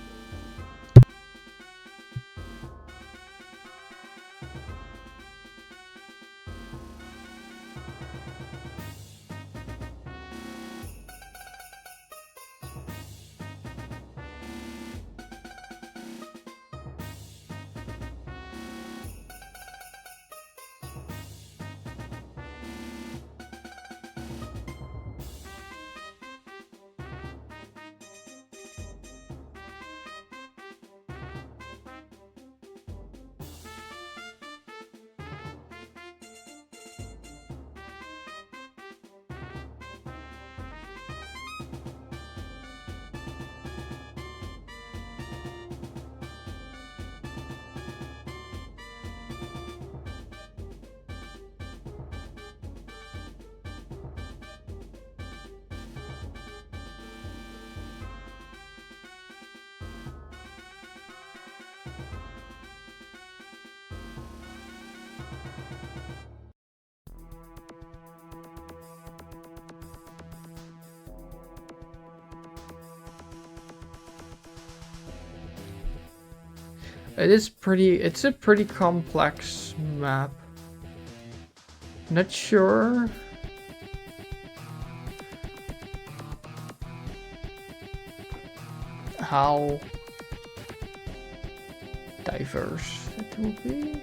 It's a pretty complex map. Not sure how diverse it will be.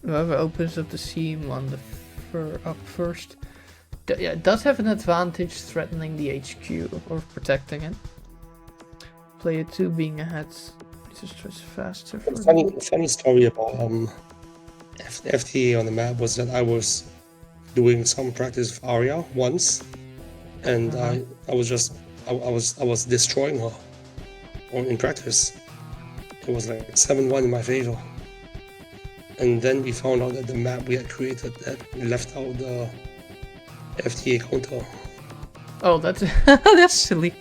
Whoever opens up the seam on the up first. Yeah, it does have an advantage threatening the HQ or protecting it. Player 2 being ahead just faster. For
funny story about FTA on the map was that I was doing some practice with Arya once, and I was destroying her in practice. It was like 7-1 in my favor. And then we found out that the map we had created that left out the FTA counter.
Oh, that's that's silly.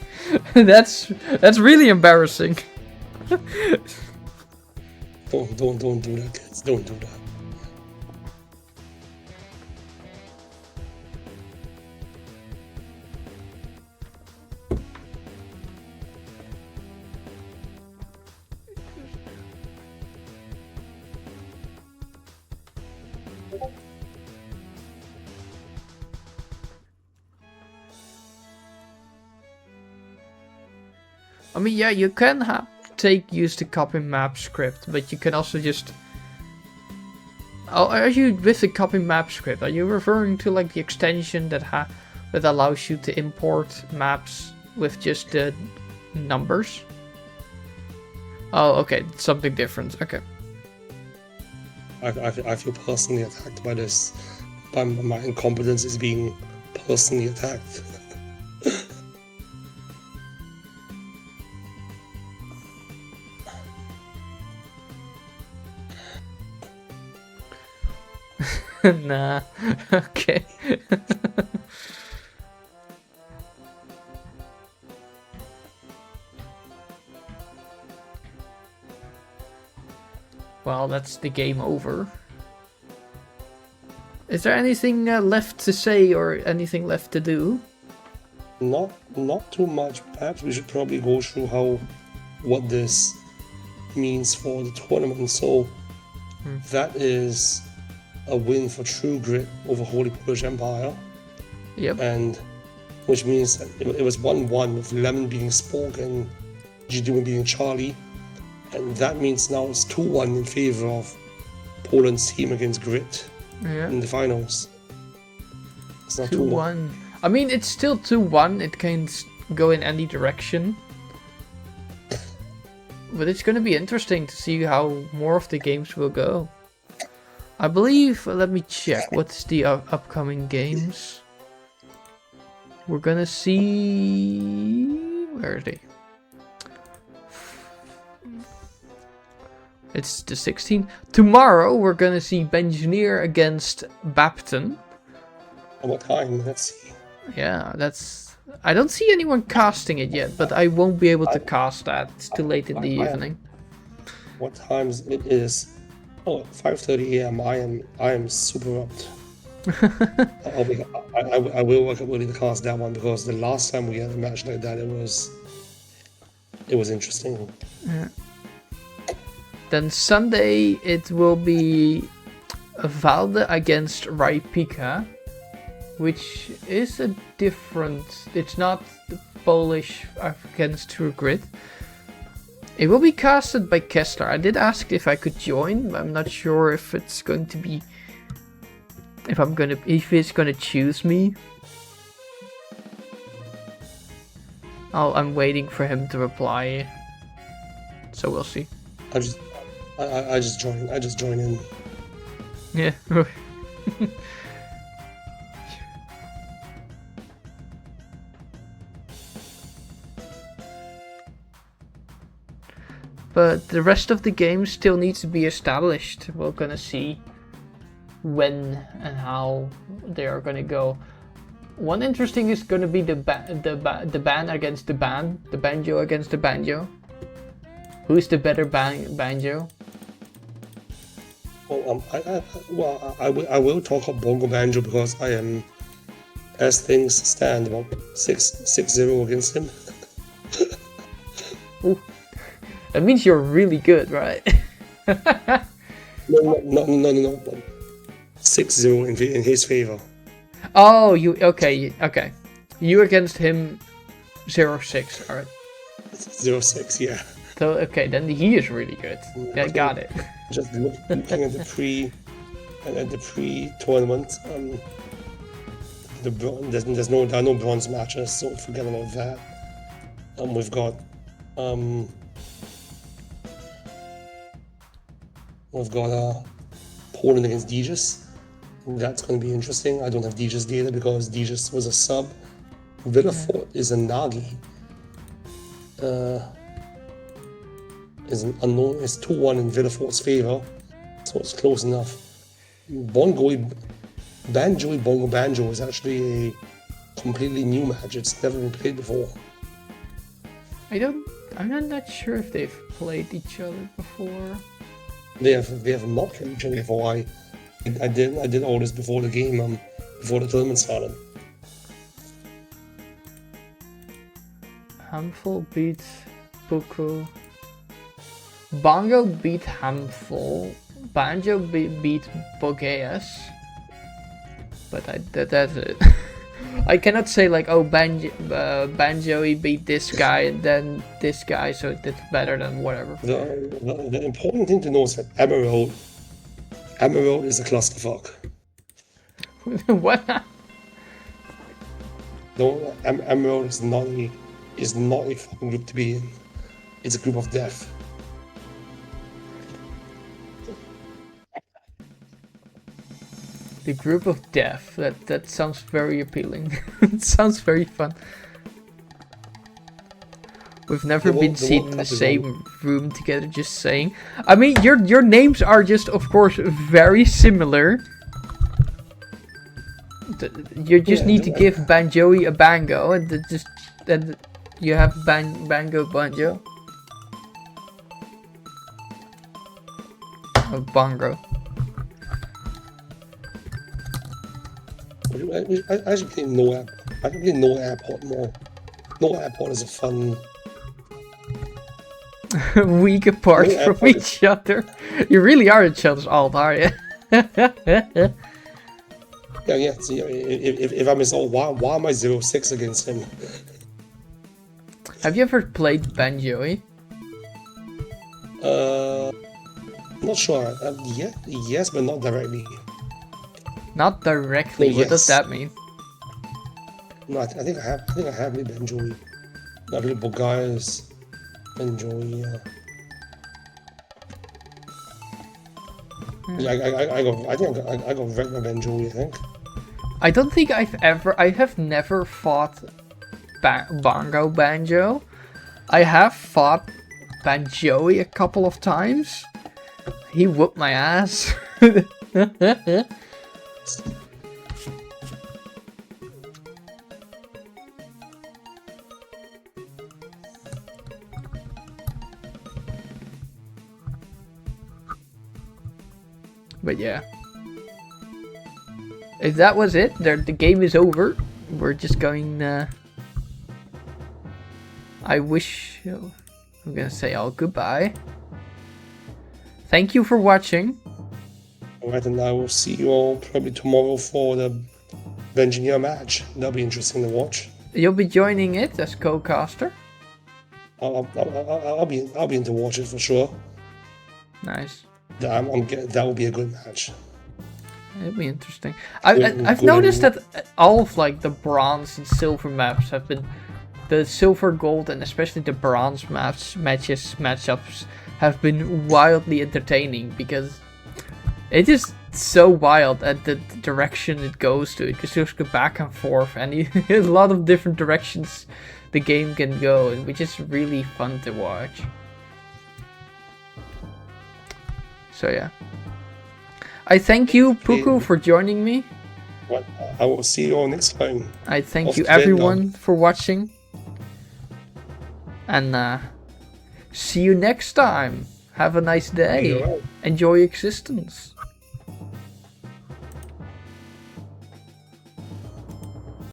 That's really embarrassing.
Don't do that, kids. Don't do that.
I mean, yeah, you can use the copy map script, but you can also just... Oh, are you with the copy map script? Are you referring to like the extension that allows you to import maps with just the numbers? Oh, okay, something different. Okay.
I feel personally attacked by this. My incompetence is being personally attacked.
Nah, okay. Well, that's the game over. Is there anything left to say or anything left to do?
Not too much. Perhaps we should probably go through what this means for the tournament. So that is a win for True Grit over Holy Polish Empire.
Yep.
And which means that it was 1-1 with Lemon being Spoke and Jiduma being Charlie. And that means now it's 2-1 in favor of Poland's team against Grit in the finals. It's not 2-1.
I mean, it's still 2-1. It can go in any direction. But it's going to be interesting to see how more of the games will go. I believe, let me check, what's the upcoming games? We're gonna see... Where are they? It's the 16th. Tomorrow we're gonna see Benjineer against Bapton.
What time? Let's see.
Yeah, that's... I don't see anyone casting it yet, but I won't be able to cast that. It's too late in the evening.
What times it is? Oh, 5:30 AM. I am super up. I will work up early to cast that one because the last time we had a match like that, it was interesting.
Yeah. Then Sunday it will be Valde against Rajpika, which is a different. It's not the Polish against True Grit. It will be casted by Kesler. I did ask if I could join, but I'm not sure if it's going to be... If it's gonna choose me. I'm waiting for him to reply. So we'll see.
I just join in.
Yeah. But the rest of the game still needs to be established. We're gonna see when and how they are gonna go. One interesting is gonna be the band against the band, the banjo against the banjo. Who's the better banjo?
Well, I will talk about bongo banjo because I am, as things stand, about 6-0 against him.
Ooh. That means you're really good, right?
No. 6-0 in his favor.
Oh, okay. You against him 0-6, alright.
0-6, yeah.
So, okay, then he is really good. Yeah, got it.
Just looking at the at the pre-tournament. There are no bronze matches, so forget about that. We've got Poland against Degis. That's going to be interesting. I don't have Degis data because Degis was a sub. Villafort is a Nagi. Is an unknown. It's 2-1 in Villafort's favor, so it's close enough. Bongo Banjo is actually a completely new match. It's never been played before.
I'm not sure if they've played each other before.
They have not played each other before. I did all this before the game, before the tournament started.
Handful beats Puku. Bongo beat Handful. Banjo beat Bogeas. But that's it. I cannot say like, oh, Banjo he beat this guy and then this guy, so it's better than whatever.
The important thing to know is that Emerald is a clusterfuck.
What?
No, Emerald is not a fucking group to be in. It's a group of death.
The group of death. That sounds very appealing. It sounds very fun. We've never been seen in the same room together, just saying. I mean, your names are just, of course, very similar. You just need to give Banjoey a bango, and then you have bango banjo. A bongo.
I actually think no airport more. No airport is a fun.
Week apart from each other. You really are each other's alt, are you?
Yeah. See, if I miss all, why am I 0-6 against him?
Have you ever played Banjoey?
Not sure. Yes, but not directly.
Not directly.
No,
what does that mean?
No, I think I have played Banjoey. I played Bogeas, Banjoey. I got regular Banjoey, I think.
I don't think I have never fought Bongo Banjo. I have fought Banjoey a couple of times. He whooped my ass. But yeah. If that was it, the game is over. We're just going, I wish... I'm gonna say all goodbye. Thank you for watching.
Alright, and I will see you all probably tomorrow for the engineer match. That'll be interesting to watch.
You'll be joining it as co-caster?
I'll be in to watch it for sure.
Nice.
That will be a good match.
It'll be interesting. I've noticed that all of like the bronze and silver maps have been, the silver, gold, and especially the bronze matchups have been wildly entertaining because it is so wild at the direction it goes to. It just goes back and forth, and a lot of different directions the game can go, which is really fun to watch. So yeah. I thank you, Puku, for joining me.
Well, I will see you all next time.
I thank you everyone for watching. And see you next time. Have a nice day. Enjoy existence.